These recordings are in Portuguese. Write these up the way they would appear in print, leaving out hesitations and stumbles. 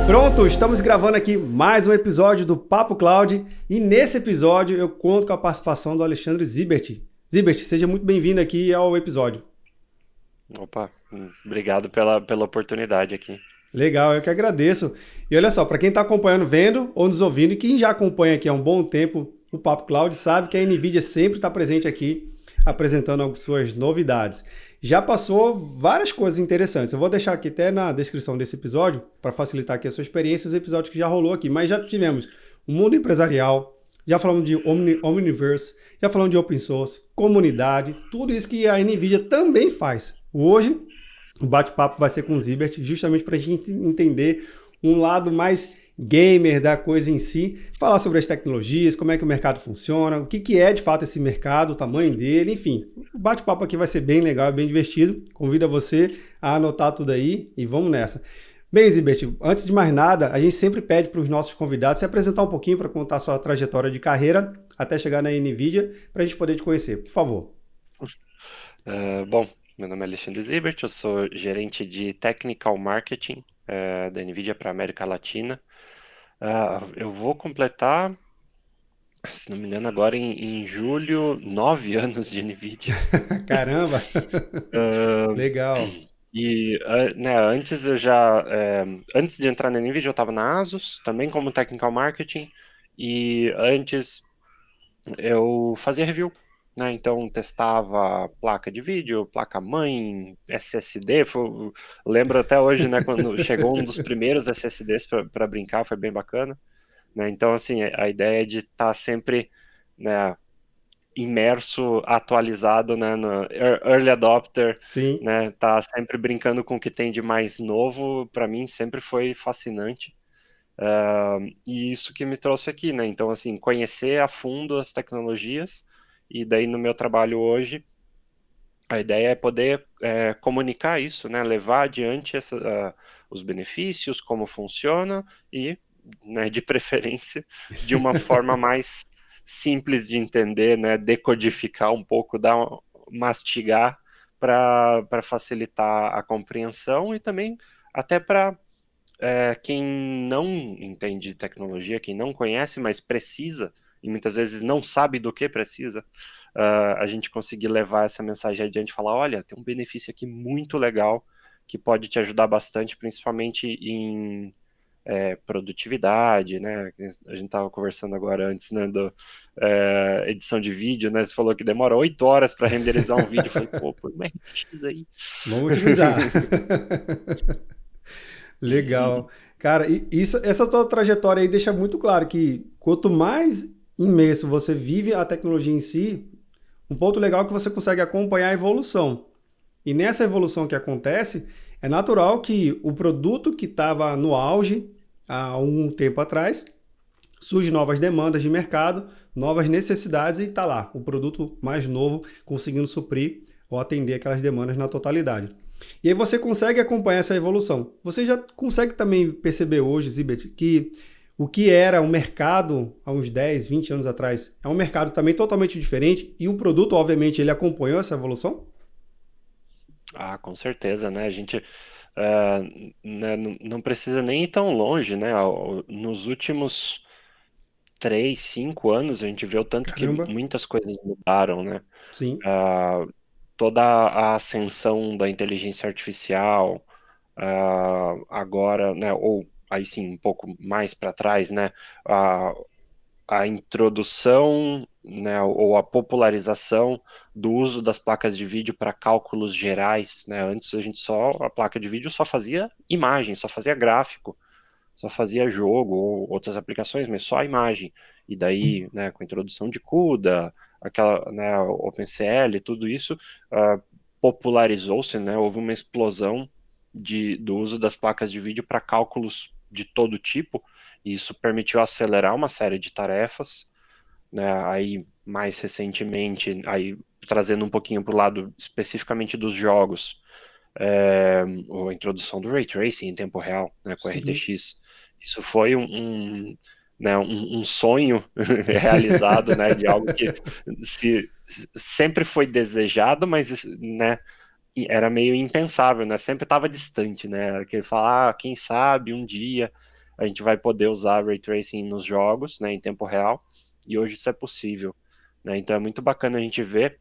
Pronto, estamos gravando aqui mais um episódio do Papo Cloud e nesse episódio eu conto com a participação do Alexandre Zibert. Zibert, seja muito bem-vindo aqui ao episódio. Opa, obrigado pela oportunidade aqui. Legal, eu que agradeço. E olha só, para quem está acompanhando, vendo ou nos ouvindo e quem já acompanha aqui há um bom tempo o Papo Cloud, sabe que a NVIDIA sempre está presente aqui apresentando as suas novidades. Já passou várias coisas interessantes. Eu vou deixar aqui até na descrição desse episódio para facilitar aqui a sua experiência, os episódios que já rolou aqui. Mas já tivemos o mundo empresarial, já falamos de Omniverse, já falamos de open source, comunidade, tudo isso que a NVIDIA também faz. Hoje, o bate-papo vai ser com o Zibert, justamente para a gente entender um lado mais gamer da coisa em si, falar sobre as tecnologias, como é que o mercado funciona, o que é de fato esse mercado, o tamanho dele, enfim. O bate-papo aqui vai ser bem legal, bem divertido. Convido você a anotar tudo aí e vamos nessa. Bem, Zibert, antes de mais nada, a gente sempre pede para os nossos convidados se apresentar um pouquinho para contar a sua trajetória de carreira até chegar na NVIDIA, para a gente poder te conhecer. Por favor. Bom, meu nome é Alexandre Zibert, eu sou gerente de Technical Marketing da NVIDIA para a América Latina. Eu vou completar, se não me engano, agora em julho, 9 anos de NVIDIA. Caramba! Ah, Legal. né, antes de entrar na NVIDIA, eu estava na ASUS, também como Technical Marketing, e antes eu fazia review, né? Então testava placa de vídeo, placa-mãe, SSD. Lembro até hoje, né? Quando chegou um dos primeiros SSDs para brincar, foi bem bacana, né? Então, assim, a ideia é de estar sempre, né, imerso, atualizado, né, no early adopter, Sim. né? Tá sempre brincando com o que tem de mais novo, para mim sempre foi fascinante. E isso que me trouxe aqui, né? Então, assim, conhecer a fundo as tecnologias, e daí no meu trabalho hoje, a ideia é poder comunicar isso, né? Levar adiante os benefícios, como funciona, e, né, de preferência, de uma forma mais simples de entender, né? Decodificar um pouco, mastigar para facilitar a compreensão e também até para quem não entende tecnologia, quem não conhece, mas precisa, e muitas vezes não sabe do que precisa, a gente conseguir levar essa mensagem adiante e falar, olha, tem um benefício aqui muito legal que pode te ajudar bastante, principalmente em produtividade, né? A gente estava conversando agora antes, né, edição de vídeo, né? Você falou que demora 8 horas para renderizar um vídeo. Eu falei, pô, põe uma RX aí. Vamos utilizar. Legal. Cara, essa tua trajetória aí deixa muito claro que quanto mais imerso você vive a tecnologia em si, um ponto legal é que você consegue acompanhar a evolução. E nessa evolução que acontece, é natural que o produto que estava no auge há um tempo atrás, surgem novas demandas de mercado, novas necessidades e está lá o produto mais novo conseguindo suprir ou atender aquelas demandas na totalidade. E aí você consegue acompanhar essa evolução. Você já consegue também perceber hoje, Zibet, que o que era o mercado há uns 10, 20 anos atrás é um mercado também totalmente diferente e o produto, obviamente, ele acompanhou essa evolução? Ah, com certeza, né? A gente né, não precisa nem ir tão longe, né? Nos últimos 3, 5 anos a gente vê o tanto que Caramba, muitas coisas mudaram, né? sim. Ah, Toda a ascensão da inteligência artificial, agora, né? Ou aí sim, um pouco mais para trás, né? A, a introdução, né, ou a popularização do uso das placas de vídeo para cálculos gerais, né? Antes a placa de vídeo só fazia imagem, só fazia gráfico, só fazia jogo ou outras aplicações, mas só a imagem. E daí, né, com a introdução de CUDA, aquela, né, OpenCL, tudo isso popularizou-se, né? Houve uma explosão do uso das placas de vídeo para cálculos de todo tipo, e isso permitiu acelerar uma série de tarefas, né? Aí, mais recentemente, aí trazendo um pouquinho para o lado especificamente dos jogos, a introdução do Ray Tracing em tempo real, né, com Sim. RTX. Isso foi né, um sonho realizado, né, de algo que sempre foi desejado, mas, né, era meio impensável, né, sempre estava distante, né, que falar, quem sabe um dia. a gente vai poder usar Ray Tracing nos jogos, né, em tempo real, e hoje isso é possível, né? Então é muito bacana a gente ver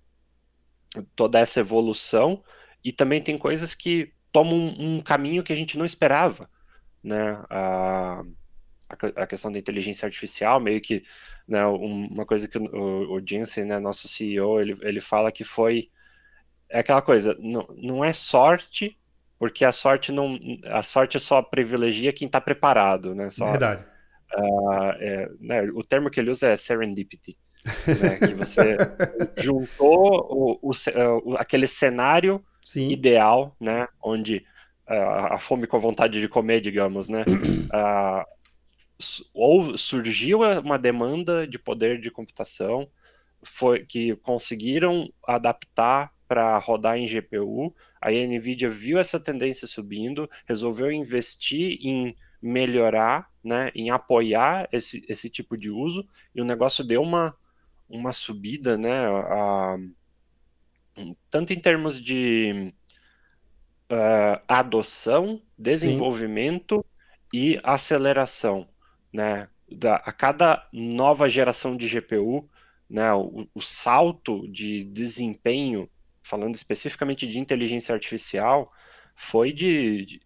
toda essa evolução, e também tem coisas que tomam um caminho que a gente não esperava, né? A questão da inteligência artificial, meio que, né, uma coisa que o Jensen, né, nosso CEO, ele fala que é aquela coisa, não é sorte, porque a sorte só privilegia quem está preparado, né? Verdade. Né, o termo que ele usa é serendipity, né, que você juntou aquele cenário Sim. ideal, né, onde a fome com a vontade de comer, digamos, né, ou surgiu uma demanda de poder de computação, que conseguiram adaptar para rodar em GPU, aí a NVIDIA viu essa tendência subindo, resolveu investir em melhorar, né, em apoiar esse tipo de uso, e o negócio deu uma subida, né, tanto em termos de adoção, Sim. desenvolvimento e aceleração, né? A cada nova geração de GPU, né, o salto de desempenho, falando especificamente de inteligência artificial, foi de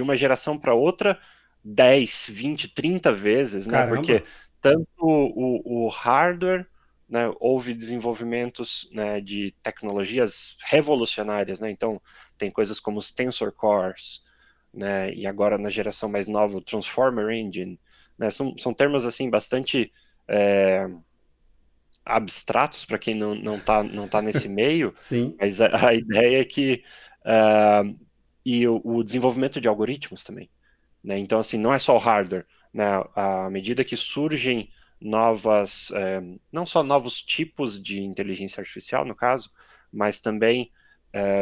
uma geração para outra 10, 20, 30 vezes, né? Porque Caramba. tanto o hardware, né, houve desenvolvimentos, né, de tecnologias revolucionárias, né? Então, tem coisas como os Tensor Cores, né, e agora na geração mais nova o Transformer Engine, né, são termos assim bastante abstratos para quem não tá nesse meio, Sim. mas a ideia é que e o desenvolvimento de algoritmos também, né, então assim, não é só o hardware, né, à medida que surgem não só novos tipos de inteligência artificial, no caso, mas também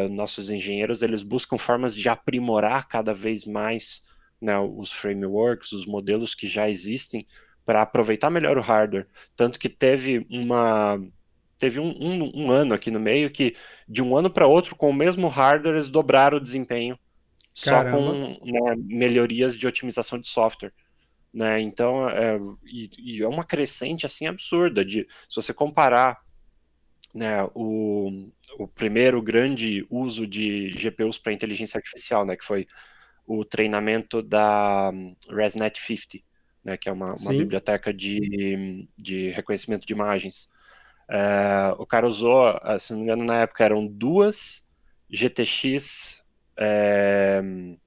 nossos engenheiros, eles buscam formas de aprimorar cada vez mais, né, os frameworks, os modelos que já existem, para aproveitar melhor o hardware. Tanto que teve um ano aqui no meio que, de um ano para outro, com o mesmo hardware, eles dobraram o desempenho, só Caramba. com, né, melhorias de otimização de software. Né? Então, e é uma crescente assim absurda. Se você comparar, né, o primeiro grande uso de GPUs para inteligência artificial, né, que foi o treinamento da ResNet 50, né, que é uma Sim. biblioteca de reconhecimento de imagens. O cara usou, se não me engano, na época eram duas GTX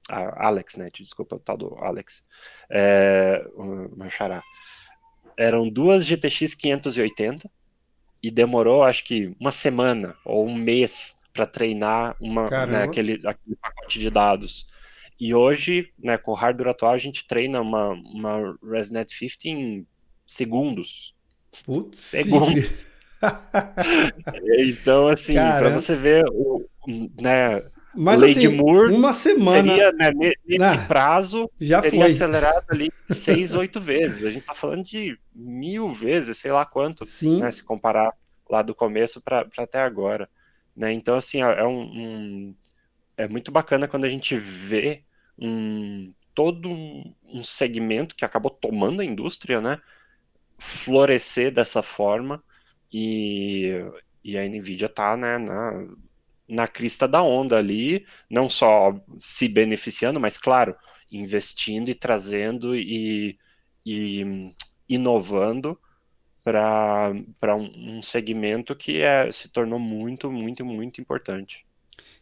AlexNet, desculpa, o tal do Alex, o xará. Eram duas GTX 580 e demorou, acho que, uma semana ou um mês para treinar né, Caramba. aquele pacote de dados. E hoje, né, com o hardware atual, a gente treina uma ResNet 50 em segundos. Putz, Segundos. Então, assim, para caramba. você ver, né, o Mas Lady assim, Moore uma semana. seria, né, nesse Ah, prazo, já teria foi. acelerado ali 6, 8 vezes. A gente está falando de 1000 vezes, sei lá quanto, né, Sim. se comparar lá do começo para até agora. Né? Então, assim, é muito bacana quando a gente vê todo um segmento que acabou tomando a indústria, né, florescer dessa forma, e, e a NVIDIA está, né, na crista da onda ali, não só se beneficiando, mas, claro, investindo e trazendo e inovando para um segmento que se tornou muito, muito, muito importante.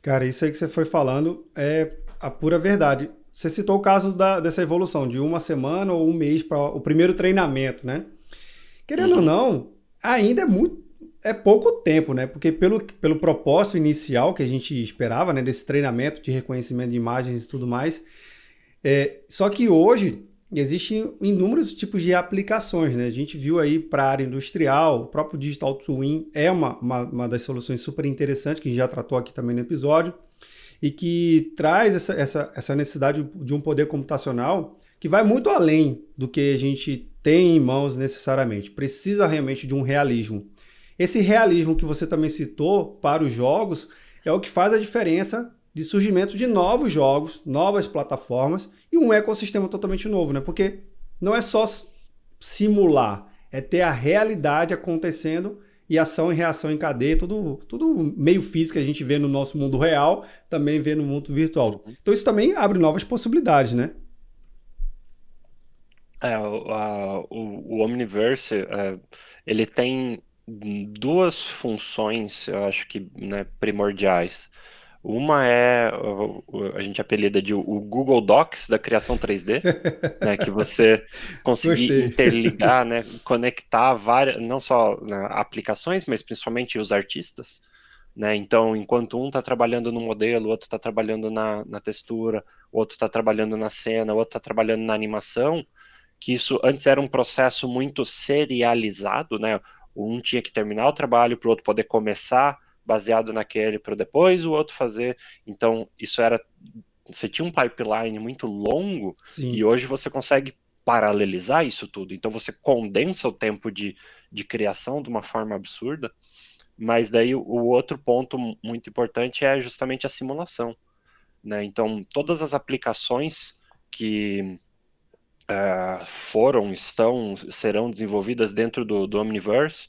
Cara, isso aí que você foi falando é a pura verdade. Você citou o caso dessa evolução de uma semana ou um mês para o primeiro treinamento, né? Querendo ou Uhum. não, ainda é pouco tempo, né? Porque pelo propósito inicial que a gente esperava, né, desse treinamento de reconhecimento de imagens e tudo mais, só que hoje existem inúmeros tipos de aplicações, né? A gente viu aí para a área industrial, o próprio Digital Twin é uma das soluções super interessantes que a gente já tratou aqui também no episódio e que traz essa necessidade de um poder computacional que vai muito além do que a gente tem em mãos necessariamente. Precisa realmente de um realismo. Esse realismo que você também citou para os jogos é o que faz a diferença de surgimento de novos jogos, novas plataformas e um ecossistema totalmente novo, né? Porque não é só simular, é ter a realidade acontecendo e ação e reação em cadeia, tudo meio físico que a gente vê no nosso mundo real, também vê no mundo virtual. Uhum. Então isso também abre novas possibilidades, né? O Omniverse, ele tem duas funções, eu acho que, né, primordiais. Uma é, a gente apelida de o Google Docs da criação 3D, né, que você conseguir Gostei. interligar, né, conectar várias, não só, né, aplicações, mas principalmente os artistas, né? Então, enquanto um está trabalhando no modelo, o outro está trabalhando na textura, o outro está trabalhando na cena, o outro está trabalhando na animação, que isso antes era um processo muito serializado, né? Um tinha que terminar o trabalho para o outro poder começar baseado naquele para depois o outro fazer. Então, isso era, você tinha um pipeline muito longo e Sim. hoje você consegue paralelizar isso tudo. Então, você condensa o tempo de criação de uma forma absurda. Mas daí o outro ponto muito importante é justamente a simulação, né? Então, todas as aplicações que serão desenvolvidas dentro do Omniverse,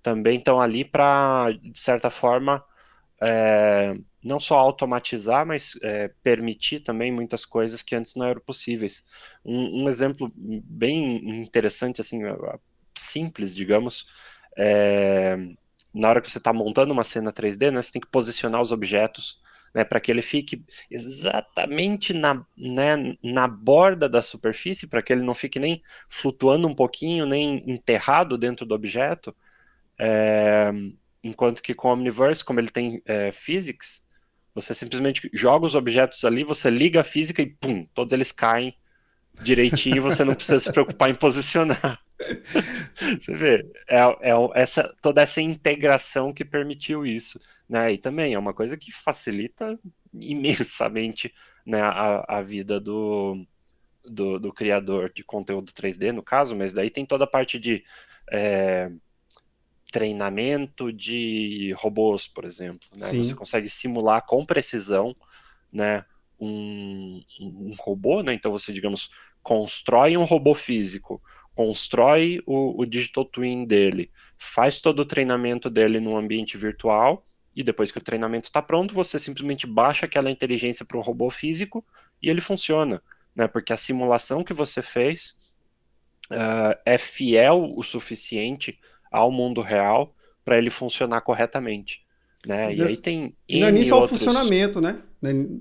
também estão ali para, de certa forma, não só automatizar, mas permitir também muitas coisas que antes não eram possíveis. Um exemplo bem interessante, assim, simples, digamos, é, na hora que você está montando uma cena 3D, né, você tem que posicionar os objetos, né, para que ele fique exatamente na borda da superfície, para que ele não fique nem flutuando um pouquinho, nem enterrado dentro do objeto. É, enquanto que com o Omniverse, como ele tem physics, você simplesmente joga os objetos ali, você liga a física e pum, todos eles caem direitinho e você não precisa se preocupar em posicionar. Você vê, toda essa integração que permitiu isso, né? E também é uma coisa que facilita imensamente, né, a vida do criador de conteúdo 3D, no caso, mas daí tem toda a parte de treinamento de robôs, por exemplo, né? Você Sim. consegue simular com precisão, né, um robô, né? Então você, digamos, constrói um robô físico, constrói o digital twin dele, faz todo o treinamento dele no ambiente virtual e depois que o treinamento está pronto, você simplesmente baixa aquela inteligência para o robô físico e ele funciona, né? Porque a simulação que você fez é fiel o suficiente ao mundo real para ele funcionar corretamente, né? E aí tem E não é nem N só o outros. funcionamento, né?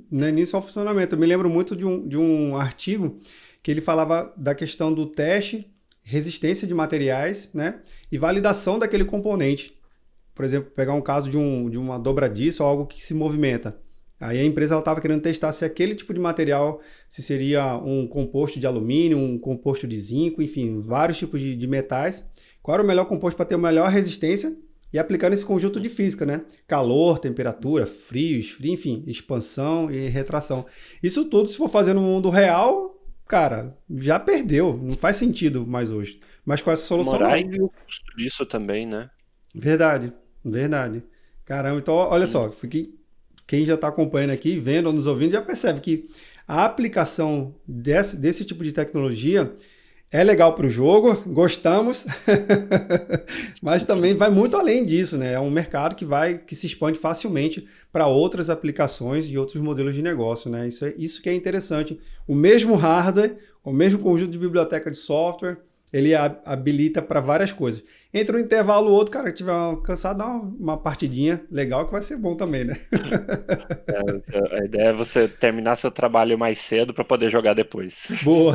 Não é nem só o funcionamento. Eu me lembro muito de um artigo que ele falava da questão do teste, resistência de materiais, né? E validação daquele componente. Por exemplo, pegar um caso de uma dobradiça ou algo que se movimenta. Aí a empresa estava querendo testar se aquele tipo de material, se seria um composto de alumínio, um composto de zinco, enfim, vários tipos de metais. Qual era o melhor composto para ter a melhor resistência e aplicando esse conjunto de física, né? Calor, temperatura, frio, esfrio, enfim, expansão e retração. Isso tudo, se for fazer no mundo real, cara, já perdeu. Não faz sentido mais hoje. Mas com essa solução, Morar não. e o custo disso também, né? Verdade, verdade. Caramba, então olha E, só, quem já está acompanhando aqui, vendo ou nos ouvindo, já percebe que a aplicação desse tipo de tecnologia é legal para o jogo, gostamos, mas também vai muito além disso, né? É um mercado que se expande facilmente para outras aplicações e outros modelos de negócio, né? Isso que é interessante. O mesmo hardware, o mesmo conjunto de biblioteca de software, ele habilita para várias coisas. Entre um intervalo e outro, cara, que tiver cansado, dá uma partidinha legal que vai ser bom também, né? a ideia é você terminar seu trabalho mais cedo para poder jogar depois. Boa.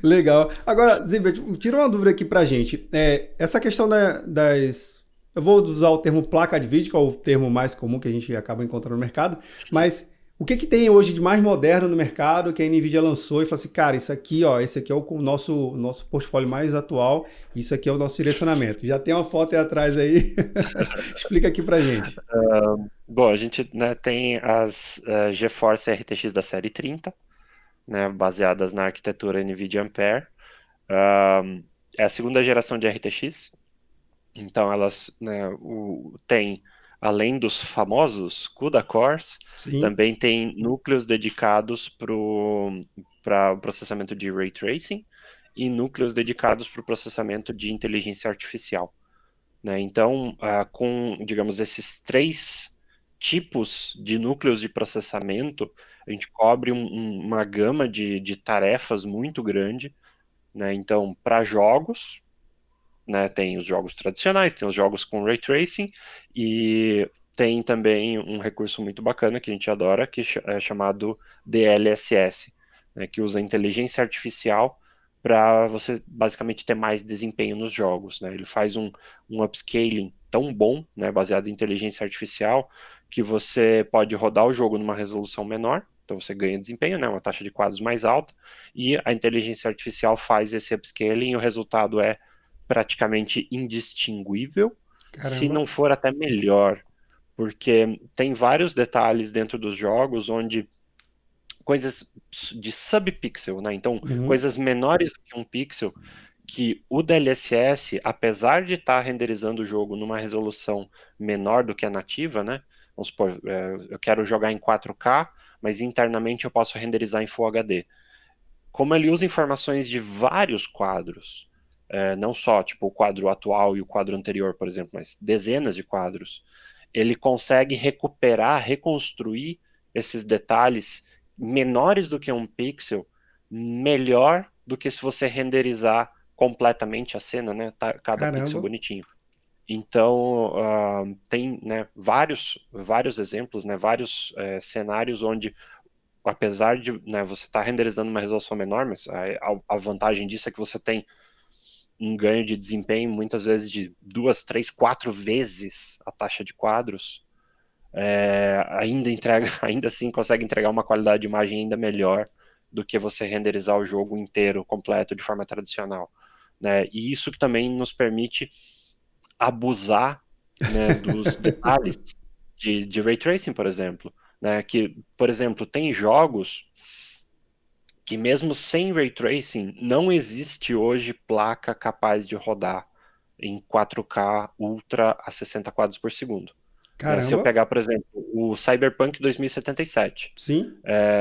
Legal. Agora, Zimber, tira uma dúvida aqui pra gente. Essa questão das. Eu vou usar o termo placa de vídeo, que é o termo mais comum que a gente acaba encontrando no mercado, mas o que que tem hoje de mais moderno no mercado que a NVIDIA lançou e falou assim, cara, isso aqui, ó, esse aqui é o nosso portfólio mais atual, isso aqui é o nosso direcionamento. Já tem uma foto aí atrás aí. Explica aqui pra gente. Bom, a gente, né, tem as GeForce RTX da série 30, né, baseadas na arquitetura NVIDIA Ampere. É a segunda geração de RTX, então elas, né, têm, além dos famosos CUDA cores, Sim. também tem núcleos dedicados para o processamento de Ray Tracing e núcleos dedicados para o processamento de inteligência artificial, né? Então, com, digamos, esses 3 tipos de núcleos de processamento, a gente cobre uma gama de tarefas muito grande, né? Então, para jogos, né, tem os jogos tradicionais, tem os jogos com Ray Tracing, e tem também um recurso muito bacana que a gente adora, que é chamado DLSS, né, que usa inteligência artificial para você basicamente ter mais desempenho nos jogos, né? Ele faz um upscaling tão bom, né, baseado em inteligência artificial, que você pode rodar o jogo numa resolução menor, então você ganha desempenho, né, uma taxa de quadros mais alta, e a inteligência artificial faz esse upscaling e o resultado é praticamente indistinguível, se Caramba. não for até melhor, porque tem vários detalhes dentro dos jogos onde coisas de subpixel, né? Então, Uhum. coisas menores do que um pixel, que o DLSS, apesar de estar renderizando o jogo numa resolução menor do que a nativa, né? Vamos supor, eu quero jogar em 4K, mas internamente eu posso renderizar em Full HD. Como ele usa informações de vários quadros, não só tipo o quadro atual e o quadro anterior, por exemplo, mas dezenas de quadros, ele consegue recuperar, reconstruir esses detalhes menores do que um pixel, melhor do que se você renderizar completamente a cena, né? Cada pixel Caramba. bonitinho. Então, tem, né, vários exemplos, né, vários cenários onde, apesar de, né, você estar renderizando uma resolução menor, mas a vantagem disso é que você tem um ganho de desempenho muitas vezes de 2, 3, 4 vezes a taxa de quadros, ainda entrega, ainda assim consegue entregar uma qualidade de imagem ainda melhor do que você renderizar o jogo inteiro, completo, de forma tradicional, né? E isso que também nos permite abusar, né, dos detalhes de Ray Tracing, por exemplo, né? Que, por exemplo, tem jogos que mesmo sem Ray Tracing, não existe hoje placa capaz de rodar em 4K Ultra a 60 quadros por segundo. Né? Se eu Caramba. pegar, por exemplo, o Cyberpunk 2077, Sim.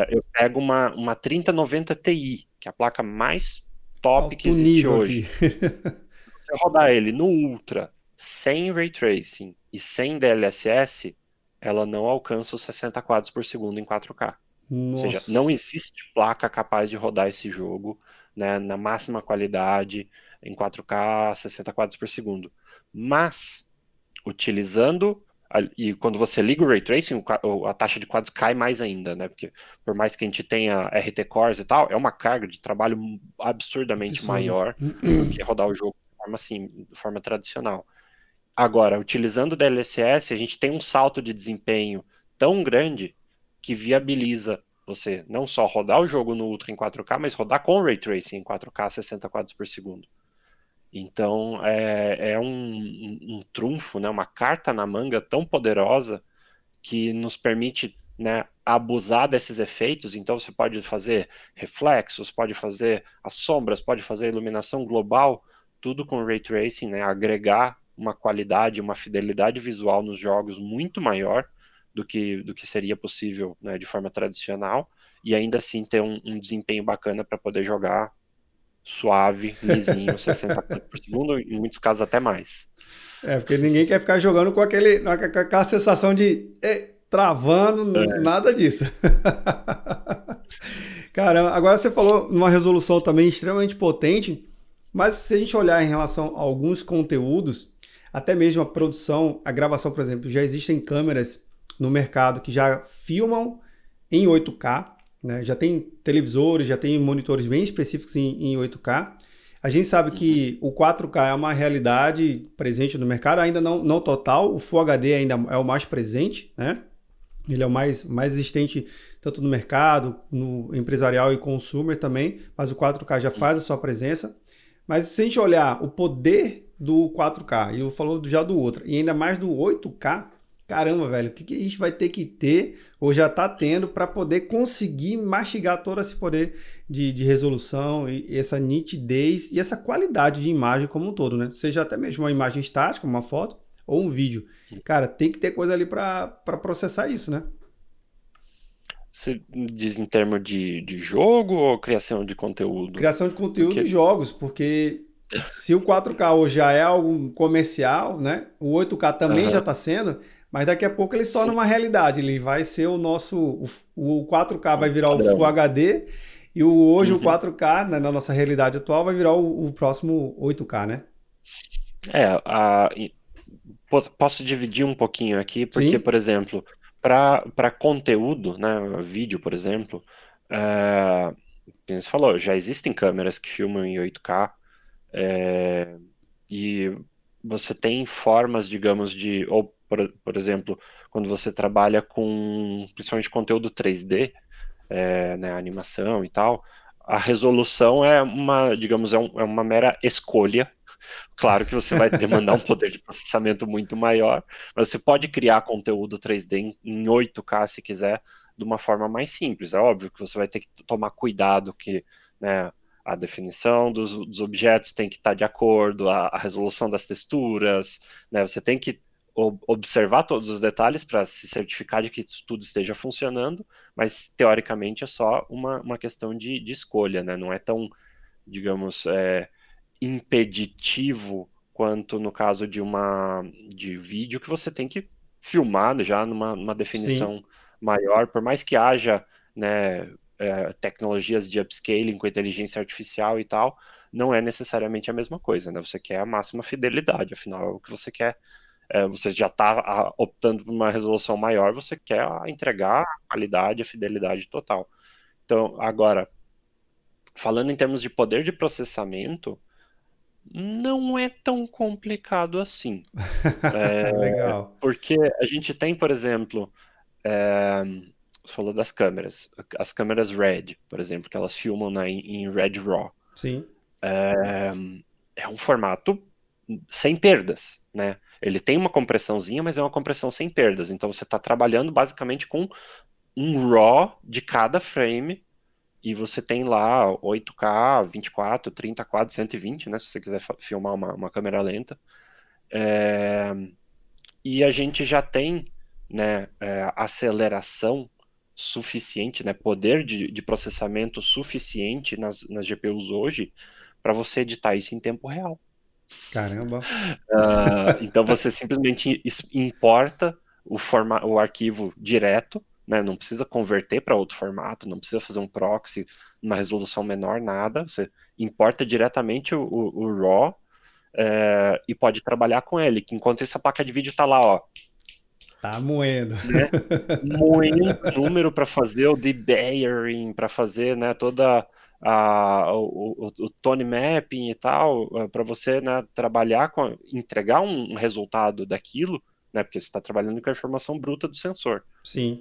eu pego uma 3090 Ti, que é a placa mais top que Alto existe nível aqui. hoje. Se eu rodar ele no Ultra, sem Ray Tracing e sem DLSS, ela não alcança os 60 quadros por segundo em 4K. Ou seja, não Nossa. existe placa capaz de rodar esse jogo, né, na máxima qualidade, em 4K, 60 quadros por segundo. Mas, utilizando. E quando você liga o Ray Tracing, a taxa de quadros cai mais ainda, né? Porque por mais que a gente tenha RT Cores e tal, é uma carga de trabalho absurdamente Absurdo. maior do que rodar o jogo de forma assim, de forma tradicional. Agora, utilizando o DLSS, a gente tem um salto de desempenho tão grande que viabiliza você não só rodar o jogo no Ultra em 4K, mas rodar com Ray Tracing em 4K 60 quadros por segundo. Então, é um trunfo, né, uma carta na manga tão poderosa que nos permite, né, abusar desses efeitos. Então, você pode fazer reflexos, pode fazer as sombras, pode fazer a iluminação global, tudo com Ray Tracing, né, agregar uma qualidade, uma fidelidade visual nos jogos muito maior do que seria possível, né, de forma tradicional, e ainda assim ter um desempenho bacana para poder jogar suave, lisinho, 60 quadros por segundo, em muitos casos até mais. É, porque ninguém quer ficar jogando com com aquela sensação de travando, É, nada disso. Caramba, agora você falou numa resolução também extremamente potente, mas se a gente olhar em relação a alguns conteúdos, até mesmo a produção, a gravação, por exemplo, já existem câmeras no mercado que já filmam em 8K, né? Já tem televisores, já tem monitores bem específicos em 8K. A gente sabe uhum, que o 4K é uma realidade presente no mercado, ainda não total, o Full HD ainda é o mais presente, né? Ele é o mais existente tanto no mercado, no empresarial e consumer também, mas o 4K já uhum. faz a sua presença. Mas se a gente olhar o poder do 4K, e eu falo já do outro, e ainda mais do 8K, caramba, velho, o que a gente vai ter que ter, ou já está tendo, para poder conseguir mastigar todo esse poder de resolução, e essa nitidez e essa qualidade de imagem como um todo, né? Seja até mesmo uma imagem estática, uma foto, ou um vídeo. Cara, tem que ter coisa ali para processar isso, né? Você diz em termos de jogo ou criação de conteúdo? Criação de conteúdo de Porque. jogos, porque se o 4K hoje já é algo comercial, né? O 8K também já Aham, está sendo, mas daqui a pouco ele se torna sim, uma realidade. Ele vai ser o nosso. O 4K vai um virar o Full padrão. HD e hoje o Uhum. 4K, né, na nossa realidade atual, vai virar o próximo 8K, né? É, posso dividir um pouquinho aqui, porque, Sim, por exemplo, para conteúdo, né, vídeo, por exemplo, como você falou, já existem câmeras que filmam em 8K, é, e você tem formas, digamos, ou, por exemplo, quando você trabalha com, principalmente conteúdo 3D, né, animação e tal, a resolução é uma, digamos, é uma mera escolha. Claro que você vai demandar um poder de processamento muito maior, mas você pode criar conteúdo 3D em 8K se quiser, de uma forma mais simples. É óbvio que você vai ter que tomar cuidado que, né, a definição dos objetos tem que estar de acordo, a resolução das texturas, né, você tem que observar todos os detalhes para se certificar de que isso tudo esteja funcionando, mas teoricamente é só uma questão de escolha, né, não é tão, digamos, impeditivo quanto no caso de vídeo que você tem que filmar já numa sim. definição maior, por mais que haja, né, tecnologias de upscaling com inteligência artificial e tal, não é necessariamente a mesma coisa, né? Você quer a máxima fidelidade, afinal é o que você quer. Você já está optando por uma resolução maior, você quer entregar a qualidade, a fidelidade total. Então, agora, falando em termos de poder de processamento, não é tão complicado assim. Legal. Porque a gente tem, por exemplo, é, você falou das câmeras. As câmeras RED, por exemplo, que elas filmam em Red RAW. Sim, É um formato sem perdas, né? Ele tem uma compressãozinha, mas é uma compressão sem perdas. Então você está trabalhando basicamente com um RAW de cada frame. E você tem lá 8K, 24, 30 quadros, 120, né? Se você quiser filmar uma câmera lenta. É, e a gente já tem, né, aceleração suficiente, né, poder de processamento suficiente nas GPUs hoje para você editar isso em tempo real. caramba. Então você simplesmente importa o arquivo direto, né, não precisa converter para outro formato, não precisa fazer um proxy, uma resolução menor, nada. Você importa diretamente o RAW, e pode trabalhar com ele, que enquanto essa placa de vídeo está lá, ó, Tá moendo. né, moendo número para fazer o debayering, para fazer, né, toda o tone mapping e tal, para você, né, trabalhar entregar um resultado daquilo, né, porque você está trabalhando com a informação bruta do sensor. Sim.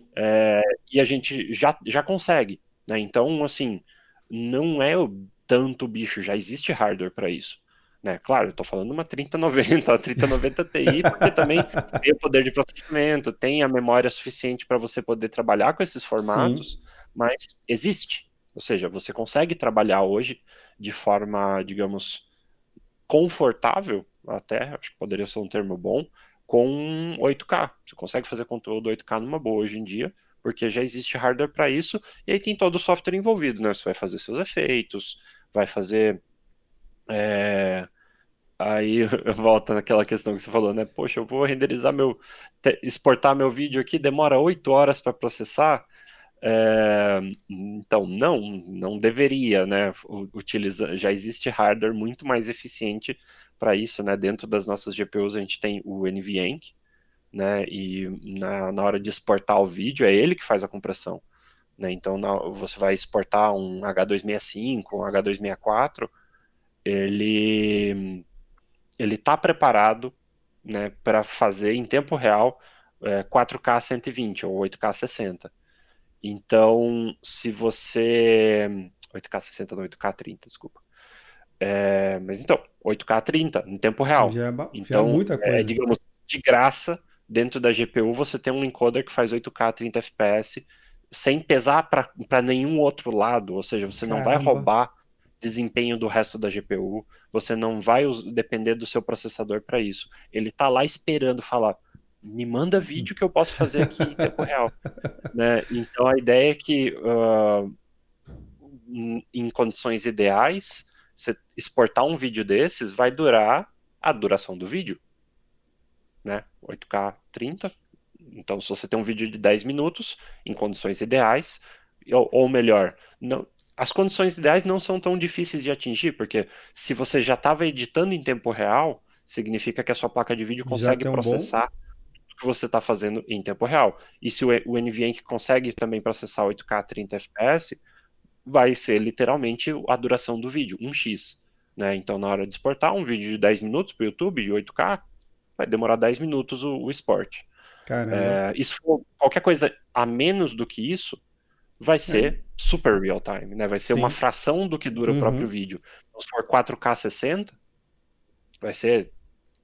E a gente já consegue, né? Então, assim, não é tanto bicho, já existe hardware para isso. Né? Claro, eu estou falando uma 3090, uma 3090 Ti, porque também tem o poder de processamento, tem a memória suficiente para você poder trabalhar com esses Sim. formatos, mas existe. Ou seja, você consegue trabalhar hoje de forma, digamos, confortável, até, acho que poderia ser um termo bom, com 8K. Você consegue fazer conteúdo 8K numa boa hoje em dia, porque já existe hardware para isso, e aí tem todo o software envolvido, né? Você vai fazer seus efeitos, vai fazer. é, Aí volta naquela questão que você falou, né? Poxa, eu vou renderizar exportar meu vídeo aqui, demora 8 horas para processar. Então, não deveria, né? Já existe hardware muito mais eficiente para isso, né? Dentro das nossas GPUs a gente tem o NVENC, né? E na hora de exportar o vídeo é ele que faz a compressão, né? Então você vai exportar um H265, um H264, ele ele está preparado, né? Para fazer em tempo real 4K 120 ou 8K 60. Então, se você. 8K 60, não, 8K 30, desculpa. Mas então, 8K 30 em tempo real. Já é Então, muita coisa. digamos, de graça, dentro da GPU, você tem um encoder que faz 8K 30 FPS sem pesar para nenhum outro lado. Ou seja, você não vai Caramba. roubar desempenho do resto da GPU, você não vai depender do seu processador para isso. Ele está lá esperando falar. me manda vídeo que eu posso fazer aqui em tempo real, né? Então a ideia é que em condições ideais, você exportar um vídeo desses vai durar a duração do vídeo, né? 8K 30. Então, se você tem um vídeo de 10 minutos, em condições ideais, ou melhor, não, as condições ideais não são tão difíceis de atingir, porque se você já estava editando em tempo real, significa que a sua placa de vídeo Já consegue tem um bom. processar o que você está fazendo em tempo real. E se o NVENC consegue também processar 8K 30 FPS, vai ser literalmente a duração do vídeo, 1x. Né? Então, na hora de exportar um vídeo de 10 minutos para o YouTube, de 8K, vai demorar 10 minutos o export. Caramba. E se for qualquer coisa a menos do que isso, vai É, ser super real time, né? Vai ser uma sim. fração do que dura o próprio Uhum. vídeo. Então, se for 4K 60, vai ser,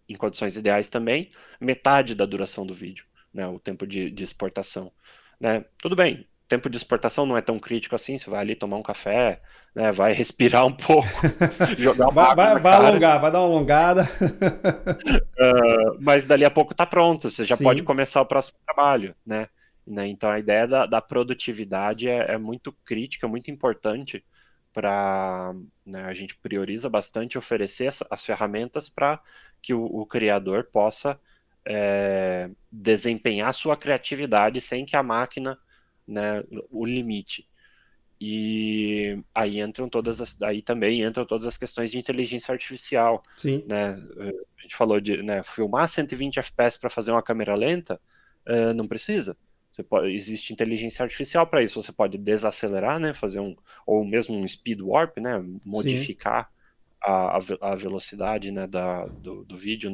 em condições ideais também, metade da duração do vídeo, né? O tempo de exportação. Né? Tudo bem, o tempo de exportação não é tão crítico assim, você vai ali tomar um café, né? Vai respirar um pouco, jogar uma Vai, água vai, na vai cara, alongar, vai dar uma alongada. mas dali a pouco tá pronto, você já pode Sim, começar o próximo trabalho, né? Então a ideia da produtividade é muito crítica, muito importante para, né, a gente prioriza bastante oferecer as ferramentas para que o criador possa desempenhar sua criatividade sem que a máquina, né, o limite. E aí também entram todas as questões de inteligência artificial, sim. né? A gente falou de, né, filmar 120 FPS para fazer uma câmera lenta, não precisa. Existe inteligência artificial para isso. Você pode desacelerar, né, fazer ou mesmo um speed warp, né, Sim. modificar a velocidade, né, do vídeo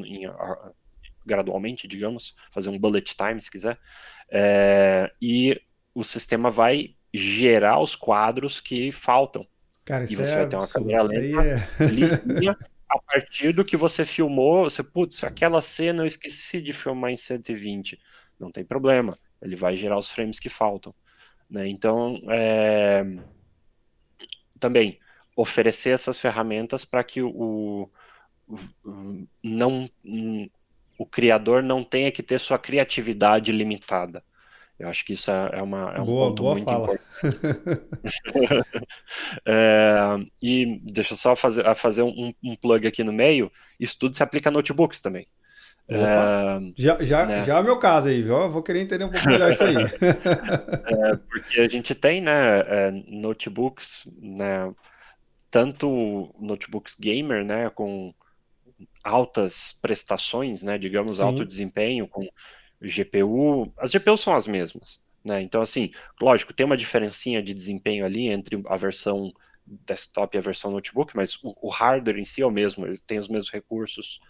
gradualmente, digamos, fazer um bullet time, se quiser. E o sistema vai gerar os quadros que faltam. Cara, E isso você é vai ter uma absurdo. câmera Isso aí lenta é. lisinha a partir do que você filmou. Você, putz, aquela cena eu esqueci de filmar em 120. Não tem problema. Ele vai gerar os frames que faltam. Né? Então, também oferecer essas ferramentas para que não, o criador não tenha que ter sua criatividade limitada. Eu acho que isso é um Boa, ponto boa muito fala. importante. E deixa eu só fazer um plug aqui no meio. Isso tudo se aplica a notebooks também. Opa. Né? Já é o meu caso aí, viu? Vou querer entender um pouco melhor isso aí. Porque a gente tem, né, notebooks, né, tanto notebooks gamer, né, com altas prestações, né, digamos, alto Sim, desempenho, com GPU. As GPUs são as mesmas. Né? Então, assim, lógico, tem uma diferencinha de desempenho ali entre a versão desktop e a versão notebook, mas o hardware em si é o mesmo, ele tem os mesmos recursos.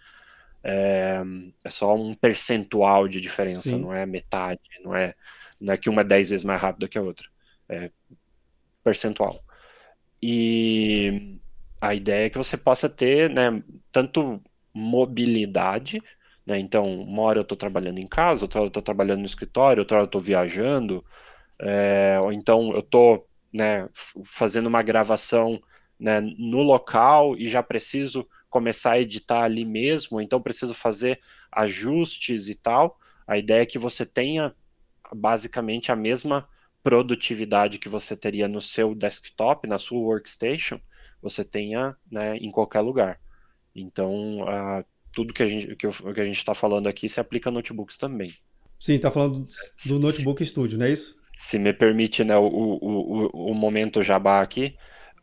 É só um percentual de diferença, sim. não é metade, não é que uma é 10 vezes mais rápida que a outra. É percentual. E a ideia é que você possa ter, né, tanto mobilidade, né, então uma hora eu estou trabalhando em casa, outra hora eu estou trabalhando no escritório, outra hora eu estou viajando, ou então eu estou, né, fazendo uma gravação, né, no local e já preciso começar a editar ali mesmo, então preciso fazer ajustes e tal. A ideia é que você tenha basicamente a mesma produtividade que você teria no seu desktop, na sua workstation, você tenha, né, em qualquer lugar. Então, tudo que a gente está falando aqui se aplica a notebooks também. Sim, tá falando do Se, Notebook Studio, não é isso? se me permite, né, o momento jabá aqui,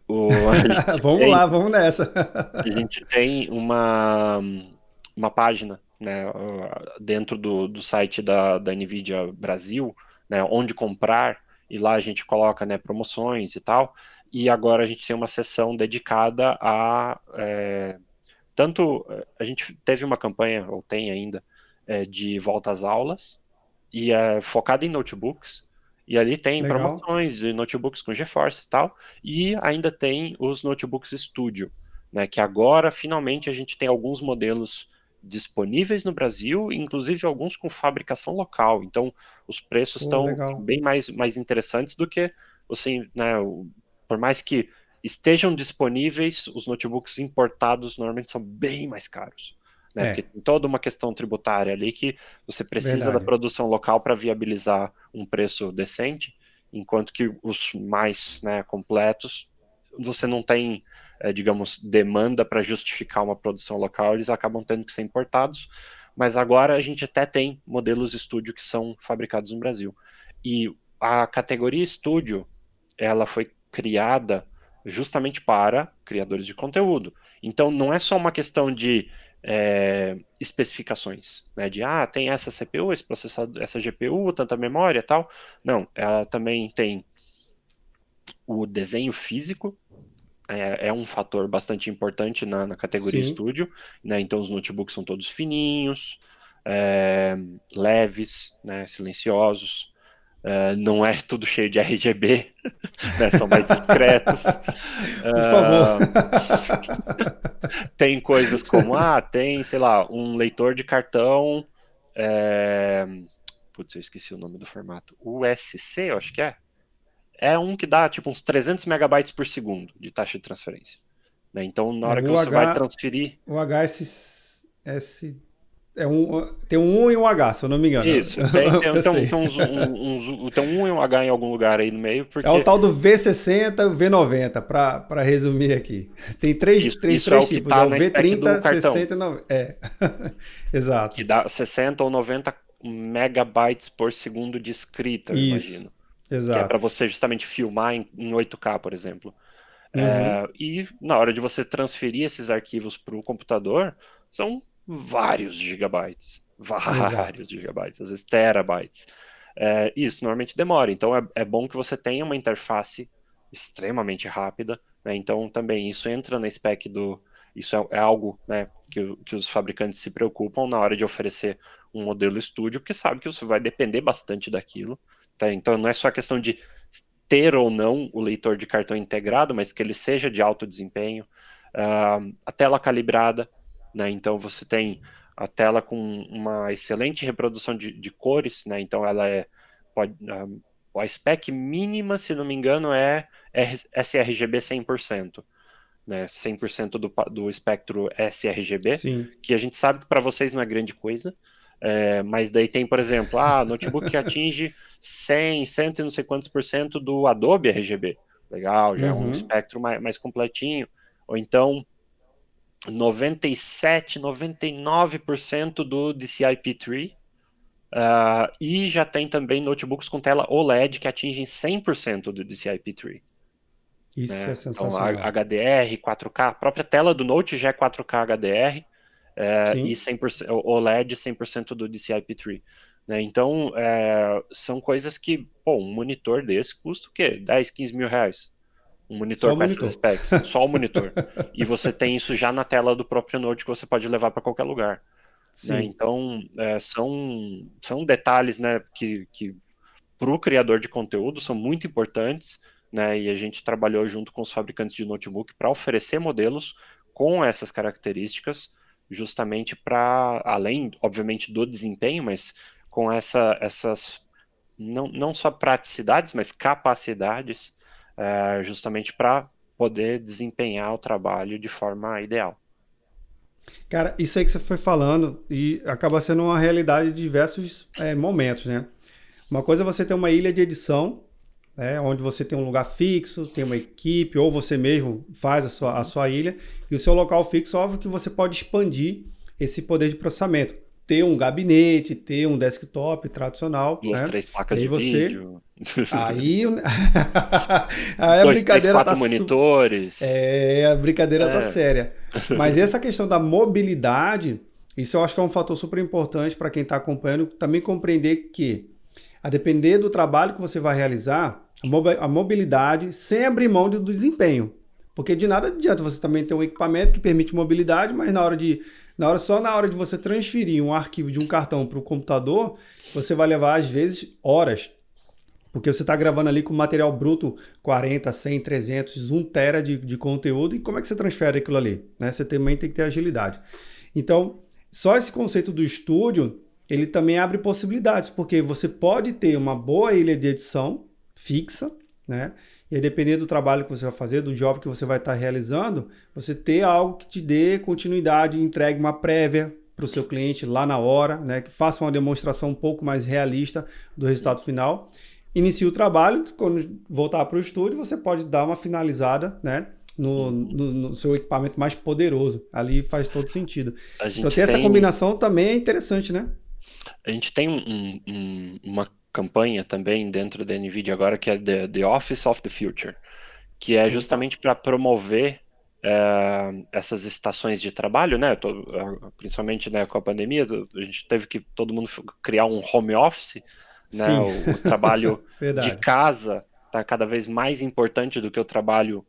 a gente Vamos tem, lá, vamos nessa. a gente tem uma página, né, dentro do site da NVIDIA Brasil, né, onde comprar, e lá a gente coloca, né, promoções e tal, e agora a gente tem uma seção dedicada tanto, a gente teve uma campanha, ou tem ainda, de volta às aulas, e é focada em notebooks, e ali tem Legal. promoções de notebooks com GeForce e tal, e ainda tem os notebooks Studio, né, que agora finalmente a gente tem alguns modelos disponíveis no Brasil, inclusive alguns com fabricação local, então os preços Pô, estão legal. bem mais interessantes do que, assim, né, por mais que estejam disponíveis, os notebooks importados normalmente são bem mais caros. né? Porque tem toda uma questão tributária ali que você precisa da verdade. produção local para viabilizar um preço decente, enquanto que os mais, né, completos, você não tem, digamos, demanda para justificar uma produção local, eles acabam tendo que ser importados, mas agora a gente até tem modelos estúdio que são fabricados no Brasil. E a categoria estúdio, ela foi criada justamente para criadores de conteúdo. Então, não é só uma questão de especificações, né? De, tem essa CPU, esse processador, essa GPU, tanta memória e tal. Não, ela também tem o desenho físico, é um fator bastante importante na categoria Sim. estúdio, né? Então, os notebooks são todos fininhos, leves, né? Silenciosos. Não é tudo cheio de RGB, né? São mais discretos. Por favor. Tem coisas como, tem, sei lá, um leitor de cartão, putz, eu esqueci o nome do formato, USC, eu acho que é um que dá tipo uns 300 megabytes por segundo de taxa de transferência, né? Então, na hora que você vai transferir... O HSS... tem um U e um H, se eu não me engano. Isso, tem um e um H em algum lugar aí no meio, porque... É o tal do V60 e o V90, para resumir aqui. Tem três isso tipos, é o que tá é o na spec do V30, cartão. 60 e 90. Exato. Que dá 60 ou 90 megabytes por segundo de escrita, eu imagino. Exato. Que é para você justamente filmar em 8K, por exemplo. Uhum. E na hora de você transferir esses arquivos para o computador, são vários gigabytes. Vários gigabytes, às vezes terabytes. Isso normalmente demora. Então é bom que você tenha uma interface extremamente rápida, né? Então também isso entra na spec do... Isso é algo, né, que os fabricantes se preocupam na hora de oferecer um modelo estúdio, porque sabe que você vai depender bastante daquilo. Tá? Então não é só a questão de ter ou não o leitor de cartão integrado, mas que ele seja de alto desempenho. A tela calibrada, né? Então você tem a tela com uma excelente reprodução de cores, né? Então ela a spec mínima, se não me engano, é sRGB 100%. Né, 100% do espectro sRGB, Sim. que a gente sabe que para vocês não é grande coisa, mas daí tem, por exemplo, notebook que atinge 100 e não sei quantos por cento do Adobe RGB. Legal, já é um espectro mais completinho. Ou então 97, 99% do DCI-P3, e já tem também notebooks com tela OLED que atingem 100% do DCI-P3. Isso né? é sensacional. Então, HDR, 4K, a própria tela do Note já é 4K HDR, e 100%, OLED 100% do DCI-P3. Né? Então, são coisas que, um monitor desse custa o quê? 10, 15 mil reais. Um monitor com essas specs, só o monitor. E você tem isso já na tela do próprio Note que você pode levar para qualquer lugar. Né? Então, são detalhes, né, que para o criador de conteúdo são muito importantes, né? E a gente trabalhou junto com os fabricantes de notebook para oferecer modelos com essas características, justamente para, além, obviamente, do desempenho, mas com essas, não só praticidades, mas capacidades, justamente para poder desempenhar o trabalho de forma ideal. Cara, isso aí que você foi falando e acaba sendo uma realidade de diversos momentos, né? Uma coisa é você ter uma ilha de edição, onde você tem um lugar fixo, tem uma equipe, ou você mesmo faz a sua ilha, e o seu local fixo, óbvio que você pode expandir esse poder de processamento. Ter um gabinete, ter um desktop tradicional. 2, 3 placas de vídeo. Aí a 2, 3, brincadeira 4 monitores. A brincadeira tá séria. Mas essa questão da mobilidade, isso eu acho que é um fator super importante para quem está acompanhando, também compreender que, a depender do trabalho que você vai realizar, a mobilidade, sem abrir mão do desempenho. Porque de nada adianta você também ter um equipamento que permite mobilidade, mas só na hora de você transferir um arquivo de um cartão para o computador, você vai levar, às vezes, horas. Porque você está gravando ali com material bruto 40, 100, 300, 1 tera de conteúdo, e como é que você transfere aquilo ali? Né? Você também tem que ter agilidade. Então, só esse conceito do estúdio, ele também abre possibilidades, porque você pode ter uma boa ilha de edição fixa, né? E aí, dependendo do trabalho que você vai fazer, do job que você vai estar realizando, você ter algo que te dê continuidade, entregue uma prévia, para o seu cliente lá na hora, né? Que faça uma demonstração um pouco mais realista do resultado final. Inicie o trabalho, quando voltar para o estúdio, você pode dar uma finalizada, né? No seu equipamento mais poderoso. Ali faz todo sentido. Então, ter essa combinação também é interessante, né? A gente tem uma campanha também dentro da NVIDIA agora que é The Office of the Future, que é justamente para promover essas estações de trabalho, né? Principalmente, né, com a pandemia, a gente teve que todo mundo criar um home office, né? O trabalho de casa está cada vez mais importante do que o trabalho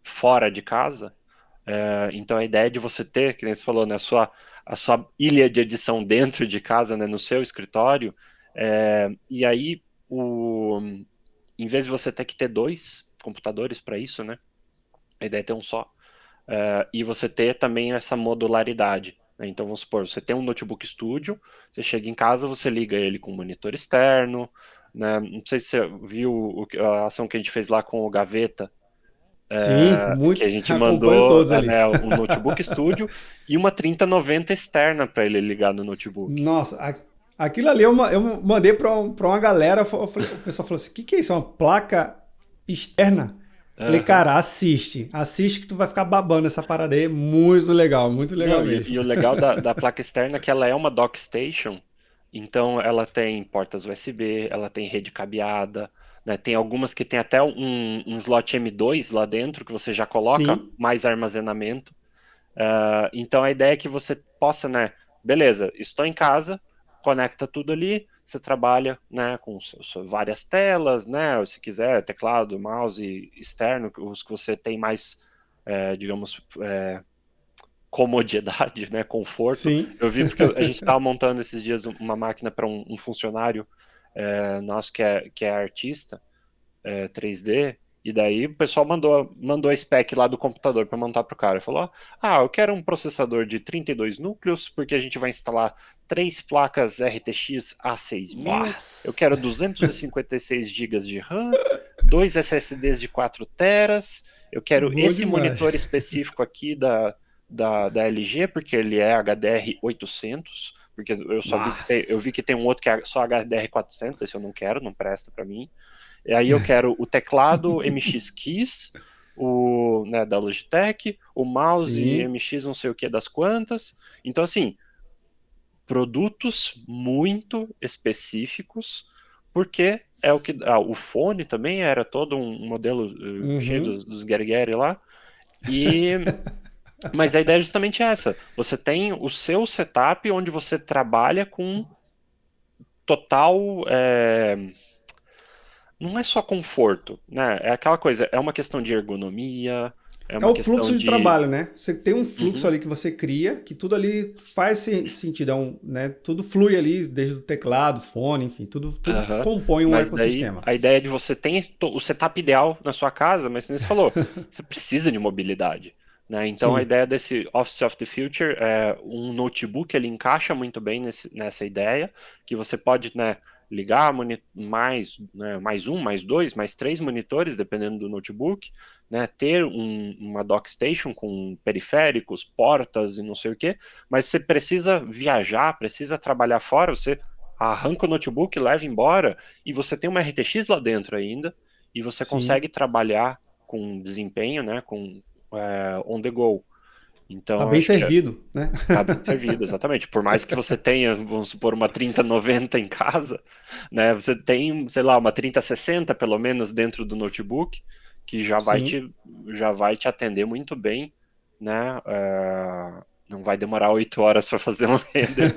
fora de casa. Então a ideia de você ter, que nem você falou, né, a sua ilha de edição dentro de casa, né, no seu escritório, e aí em vez de você ter que ter 2 computadores para isso, né, a ideia é ter um só, e você ter também essa modularidade, né? Então vamos supor, você tem um notebook estúdio, você chega em casa, você liga ele com um monitor externo, né? Não sei se você viu a ação que a gente fez lá com o Gaveta, Sim, muito. que a gente Acompanho mandou todos ali. Um notebook estúdio e uma 3090 externa para ele ligar no notebook. Nossa, aquilo ali eu mandei para uma galera, o pessoal falou assim, o que é isso? É uma placa externa? Falei, cara, assiste que tu vai ficar babando essa parada aí, muito legal mesmo. E o legal da placa externa é que ela é uma dock station, então ela tem portas USB, ela tem rede cabeada, né? Tem algumas que tem até um slot M2 lá dentro, que você já coloca mais armazenamento. Então a ideia é que você possa, né? Beleza, estou em casa, conecta tudo ali, você trabalha, né, com várias telas, né? Ou se quiser, teclado, mouse externo, os que você tem mais, digamos, comodidade, né, conforto. Sim. Eu vi porque a gente estava montando esses dias uma máquina para um funcionário nosso que é artista 3D, e daí o pessoal mandou a spec lá do computador para montar para o cara. Falou, eu quero um processador de 32 núcleos, porque a gente vai instalar 3 placas RTX A6000, Nossa. eu quero 256 GB de RAM, 2 SSDs de 4 teras, eu quero esse monitor específico aqui da LG, porque ele é HDR 800, porque eu vi que tem um outro que é só HDR 400, esse eu não quero, não presta para mim. E aí eu quero o teclado MX Keys, né, da Logitech, o mouse MX não sei o que das quantas. Então, assim, produtos muito específicos, porque é o que... o fone também era todo um modelo cheio dos Guergueri lá. Mas a ideia é justamente essa. Você tem o seu setup onde você trabalha com total... não é só conforto, né? É aquela coisa, é uma questão de ergonomia, é uma o questão fluxo de trabalho, né? Você tem um fluxo ali que você cria, que tudo ali faz sentido, né? Tudo flui ali, desde o teclado, fone, enfim, tudo compõe um ecossistema. Daí, a ideia é de você ter o setup ideal na sua casa, mas como você falou, você precisa de mobilidade, né? Então a ideia desse Office of the Future é um notebook, ele encaixa muito bem nessa ideia, que você pode, né, ligar mais 1, mais 2, mais 3 monitores, dependendo do notebook, né, ter uma dock station com periféricos, portas e não sei o que, mas você precisa viajar, precisa trabalhar fora, você arranca o notebook, leva embora, e você tem uma RTX lá dentro ainda, e você consegue trabalhar com desempenho, né, com on the go. Então, tá bem servido, né? Tá bem servido, exatamente. Por mais que você tenha, vamos supor, uma 3090 em casa, né? Você tem, sei lá, uma 3060 pelo menos dentro do notebook, que já vai te atender muito bem, né? Não vai demorar 8 horas para fazer um render.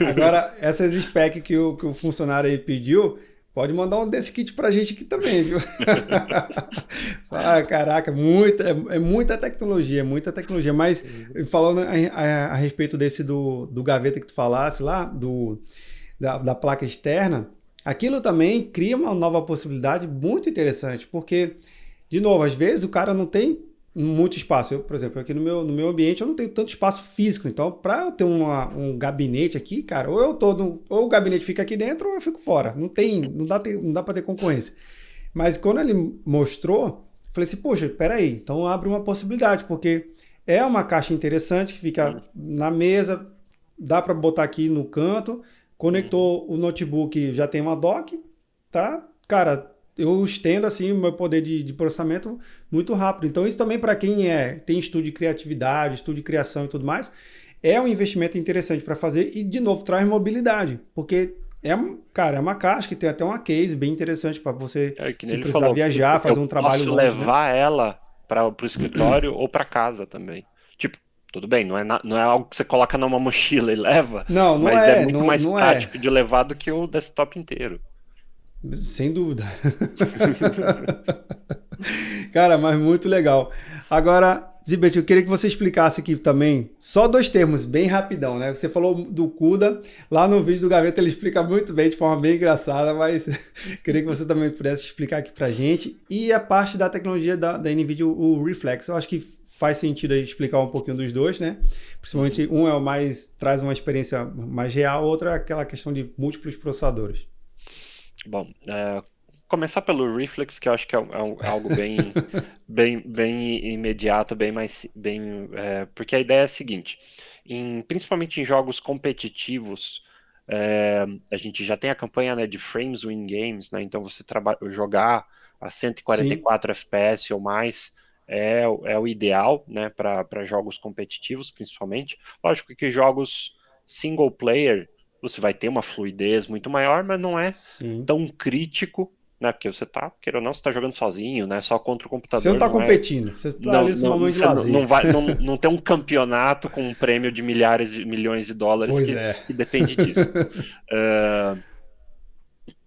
Agora, essas specs que o funcionário aí pediu, pode mandar um desse kit pra gente aqui também, viu? Caraca, é muita tecnologia, Mas falando a respeito desse do gaveta que tu falasse lá, da placa externa, aquilo também cria uma nova possibilidade muito interessante, porque, de novo, às vezes o cara não tem muito espaço. Por exemplo, aqui no meu ambiente eu não tenho tanto espaço físico, então para eu ter um gabinete aqui, cara, ou o gabinete fica aqui dentro ou eu fico fora. Não dá para ter concorrência. Mas quando ele mostrou, eu falei assim, poxa, peraí, então abre uma possibilidade, porque é uma caixa interessante que fica na mesa, dá para botar aqui no canto, Uhum. conectou o notebook, já tem uma dock, tá? Cara, eu estendo assim o meu poder de processamento muito rápido. Então isso também para quem tem estudo de criatividade, estudo de criação e tudo mais, é um investimento interessante para fazer e de novo traz mobilidade, porque cara, é uma caixa que tem até uma case bem interessante para você É que nem se ele precisar falou, viajar, eu fazer um trabalho posso longe, né? levar ela para o escritório ou para casa também. Tipo, tudo bem, não é algo que você coloca numa mochila e leva, Não, não mas é é, muito não, mais não é. prático de levar do que o desktop inteiro. Sem dúvida. Cara, mas muito legal. Agora, Zibet, eu queria que você explicasse aqui também, só dois termos, bem rapidão, né? Você falou do CUDA, lá no vídeo do Gaveta ele explica muito bem, de forma bem engraçada, mas queria que você também pudesse explicar aqui pra gente. E a parte da tecnologia da NVIDIA, o Reflex, eu acho que faz sentido aí explicar um pouquinho dos dois, né? Principalmente Uhum. um é o mais, traz uma experiência mais real, outro é aquela questão de múltiplos processadores. Bom, começar pelo Reflex, que eu acho que é algo bem imediato, porque a ideia é a seguinte, principalmente em jogos competitivos, a gente já tem a campanha, né, de Frames Win Games, né, então você jogar a Sim, 144 FPS ou mais é o ideal, né, para jogos competitivos, principalmente. Lógico que jogos single player, você vai ter uma fluidez muito maior, mas não é sim. tão crítico, né? Porque você tá, queira ou não, você tá jogando sozinho, né? Só contra o Você não computador, está não é. competindo, você está ali nesse momento de Você não lazer. vai, não tem um campeonato com um prêmio de milhares de milhões de dólares Pois é. que depende disso. Uh,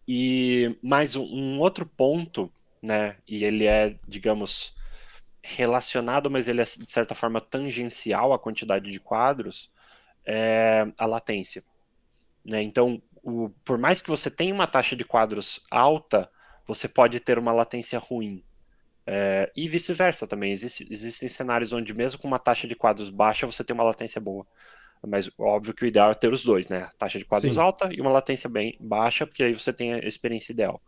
e mais um outro ponto, né? E ele é, digamos, relacionado, mas ele é de certa forma tangencial à quantidade de quadros, é a latência. Né? Então, por mais que você tenha uma taxa de quadros alta, você pode ter uma latência ruim. E vice-versa também. Existem cenários onde, mesmo com uma taxa de quadros baixa, você tem uma latência boa. Mas óbvio que o ideal é ter os dois, né? Taxa de quadros Sim, alta e uma latência bem baixa, porque aí você tem a experiência ideal.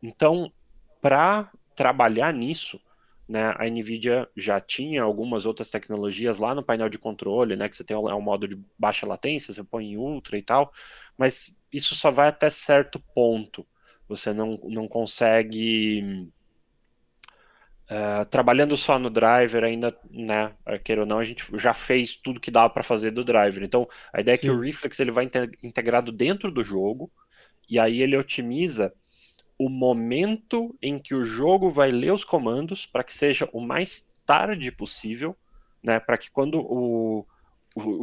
Então, para trabalhar nisso, né, a NVIDIA já tinha algumas outras tecnologias lá no painel de controle, né, que você tem um modo de baixa latência, você põe em ultra e tal, mas isso só vai até certo ponto. Você não consegue, trabalhando só no driver ainda, né, queira ou não, a gente já fez tudo que dava para fazer do driver. Então, a ideia é que o sim, Reflex ele vai integrado dentro do jogo, e aí ele otimiza o momento em que o jogo vai ler os comandos para que seja o mais tarde possível, né, para que quando o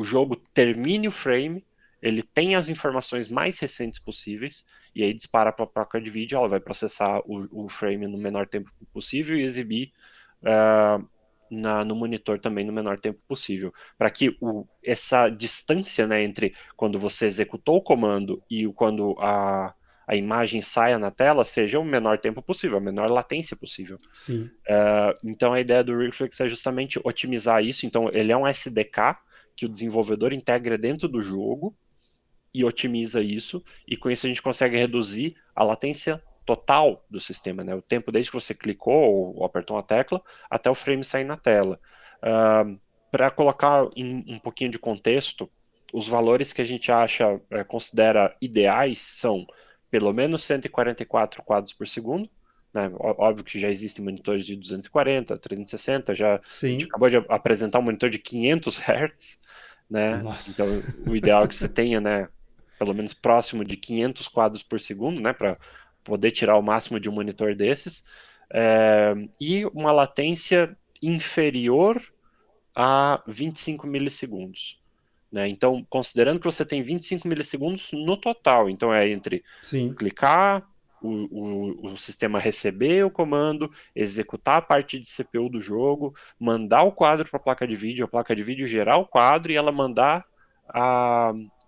jogo termine o frame, ele tenha as informações mais recentes possíveis, e aí dispara para a placa de vídeo, ela vai processar o frame no menor tempo possível e exibir uh, no monitor também no menor tempo possível, para que essa distância, né, entre quando você executou o comando e quando a imagem saia na tela seja o menor tempo possível, a menor latência possível. sim, Então a ideia do Reflex é justamente otimizar isso. Então ele é um SDK que o desenvolvedor integra dentro do jogo e otimiza isso, e com isso a gente consegue reduzir a latência total do sistema, né? O tempo desde que você clicou ou apertou uma tecla até o frame sair na tela. Para colocar em um pouquinho de contexto, os valores que a gente considera ideais são pelo menos 144 quadros por segundo, né? Óbvio que já existem monitores de 240, 360, a gente sim. acabou de apresentar um monitor de 500 Hz, né? Nossa. Então, o ideal é que você tenha, né, pelo menos próximo de 500 quadros por segundo, né, para poder tirar o máximo de um monitor desses, e uma latência inferior a 25 milissegundos. Né? Então, considerando que você tem 25 milissegundos no total, então é entre Sim, clicar, o sistema receber o comando, executar a parte de CPU do jogo, mandar o quadro para a placa de vídeo gerar o quadro e ela mandar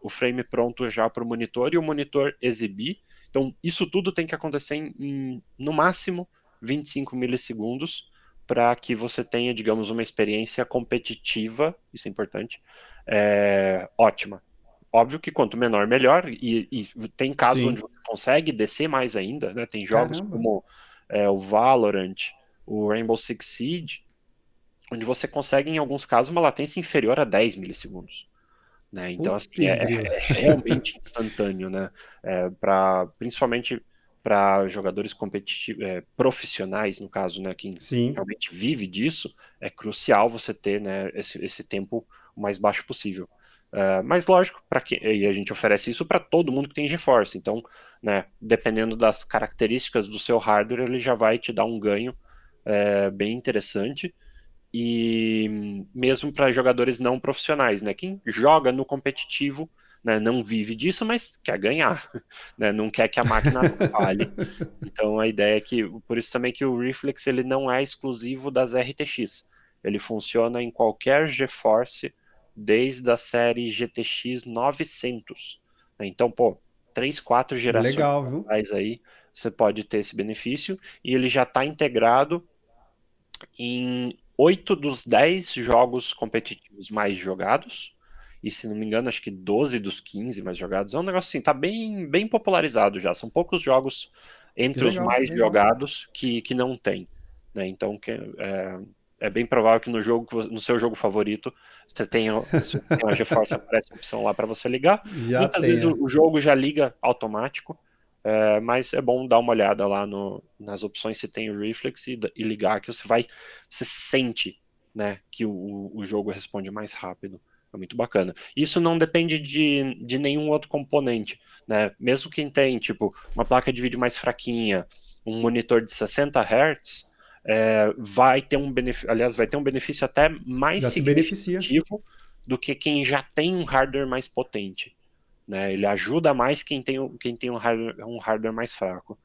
o frame pronto já para o monitor e o monitor exibir. Então, isso tudo tem que acontecer no máximo 25 milissegundos para que você tenha, digamos, uma experiência competitiva, isso é importante, ótima. Óbvio que quanto menor, melhor, e tem casos onde sim. você consegue descer mais ainda, né? Tem jogos Caramba. como o Valorant, o Rainbow Six Siege, onde você consegue, em alguns casos, uma latência inferior a 10 milissegundos. né? Então, assim, Putz, grila. é realmente instantâneo, né? Principalmente para jogadores competitivos, profissionais, no caso, né? Quem Sim, realmente vive disso, é crucial você ter, né, esse tempo o mais baixo possível. Mas lógico, e a gente oferece isso para todo mundo que tem GeForce. Então, né, dependendo das características do seu hardware, ele já vai te dar um ganho bem interessante. E mesmo para jogadores não profissionais, né? Quem joga no competitivo, né, não vive disso, mas quer ganhar, né? Não quer que a máquina falhe. Então a ideia é que, por isso também que o Reflex ele não é exclusivo das RTX. Ele funciona em qualquer GeForce desde a série GTX 900. Né? Então, pô, 3, 4 gerações legal, viu? atrás aí, você pode ter esse benefício e ele já está integrado em 8 dos 10 jogos competitivos mais jogados. E se não me engano, acho que 12 dos 15 mais jogados. É um negócio assim, tá bem popularizado já. São poucos jogos Que entre os legal, que mais legal. jogados que não tem. Né? Então é bem provável que no seu jogo favorito se tem uma GeForce aparece a opção lá para você ligar. Já Muitas vezes tenha. o jogo já liga automático. Mas é bom dar uma olhada lá nas opções se tem o Reflex e ligar, que você sente, né, que o jogo responde mais rápido. É muito bacana. Isso não depende de nenhum outro componente, né? Mesmo quem tem, tipo, uma placa de vídeo mais fraquinha, um monitor de 60 Hz, vai ter um benefício, aliás, vai ter um benefício até mais Já se beneficia. significativo do que quem já tem um hardware mais potente, né? Ele ajuda mais quem tem um hardware mais fraco.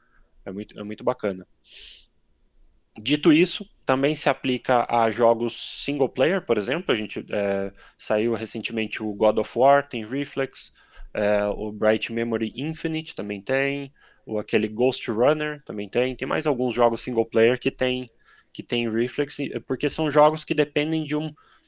É muito bacana. Dito isso, também se aplica a jogos single player, por exemplo. Saiu recentemente o God of War, tem Reflex, o Bright Memory Infinite também tem, aquele Ghost Runner também tem mais alguns jogos single player que tem Reflex, porque são jogos que dependem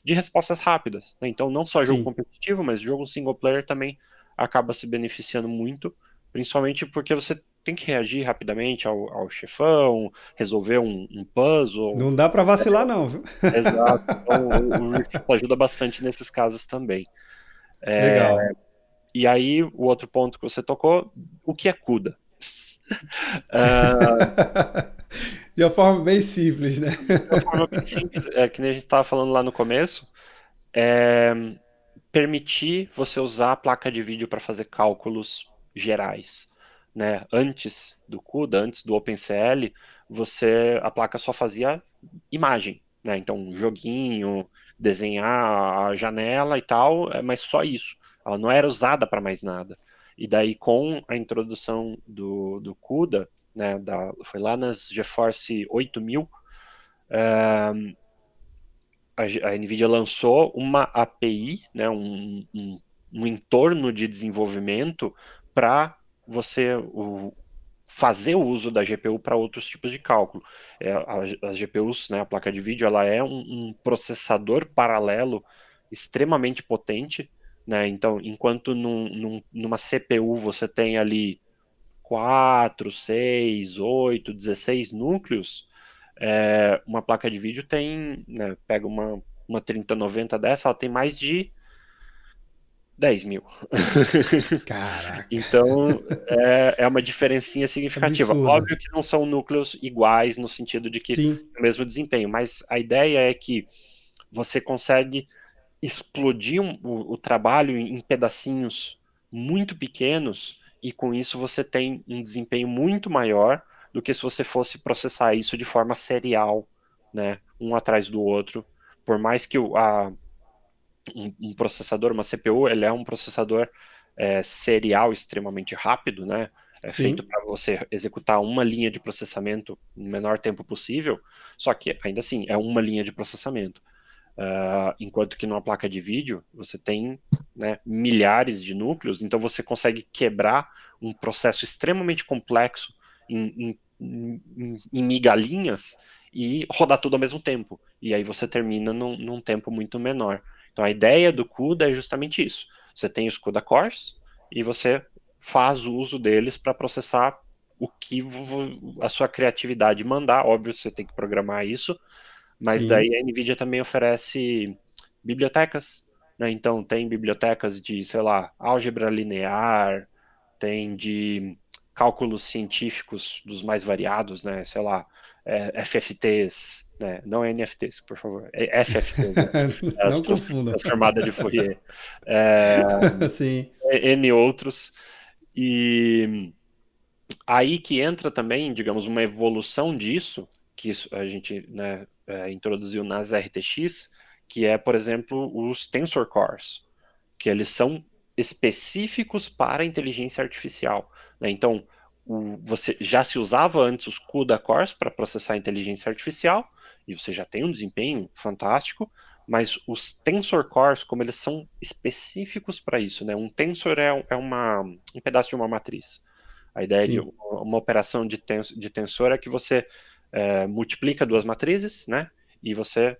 de respostas rápidas, né? Então, não só jogo Sim. competitivo, mas jogo single player também acaba se beneficiando muito, principalmente porque você tem que reagir rapidamente ao chefão, resolver um puzzle. Não dá pra vacilar, não, viu? Exato. Então, o Reflex ajuda bastante nesses casos também. Legal. E aí, o outro ponto que você tocou, o que é CUDA? Ah, De uma forma bem simples, né? de uma forma bem simples, que nem a gente estava falando lá no começo, é permitir você usar a placa de vídeo para fazer cálculos gerais, né? Antes do CUDA, antes do OpenCL, a placa só fazia imagem, né? Então, um joguinho, desenhar a janela e tal, mas só isso. Ela não era usada para mais nada. E daí, com a introdução do CUDA, né, foi lá nas GeForce 8000, a NVIDIA lançou uma API, né, um entorno de desenvolvimento para você fazer o uso da GPU para outros tipos de cálculo. As GPUs, né, a placa de vídeo, ela é um processador paralelo extremamente potente, né? Então, enquanto numa CPU você tem ali 4, 6, 8, 16 núcleos, uma placa de vídeo tem, né, pega uma 3090 dessa, ela tem mais de 10 mil. Caraca. Então, é uma diferencinha significativa. Absurdo. Óbvio que não são núcleos iguais no sentido de que Sim, é o mesmo desempenho, mas a ideia é que você consegue explodir o trabalho em pedacinhos muito pequenos e com isso você tem um desempenho muito maior do que se você fosse processar isso de forma serial, né, um atrás do outro. Por mais que um processador, uma CPU, ele é um processador serial extremamente rápido, né? É feito sim, para você executar uma linha de processamento no menor tempo possível, só que ainda assim é uma linha de processamento. Enquanto que numa placa de vídeo você tem, né, milhares de núcleos, então você consegue quebrar um processo extremamente complexo em migalhinhas e rodar tudo ao mesmo tempo. E aí você termina num tempo muito menor. Então a ideia do CUDA é justamente isso. Você tem os CUDA Cores e você faz uso deles para processar o que a sua criatividade mandar. Óbvio, você tem que programar isso, mas daí sim. a NVIDIA também oferece bibliotecas, né? Então, tem bibliotecas de, sei lá, álgebra linear, tem de cálculos científicos dos mais variados, né? Sei lá, FFTs, né? Não NFTs, por favor, FFTs, né? As Não confundam. transformadas de Fourier, é, Sim, N outros, e aí que entra também, digamos, uma evolução disso, que a gente, né, introduziu nas RTX, que é, por exemplo, os Tensor Cores, que eles são específicos para a inteligência artificial, né? Então, você já se usava antes os CUDA cores para processar a inteligência artificial, e você já tem um desempenho fantástico, mas os Tensor Cores, como eles são específicos para isso, né? Um tensor um pedaço de uma matriz. A ideia de sim. uma operação de tensor é que você multiplica duas matrizes, né? E você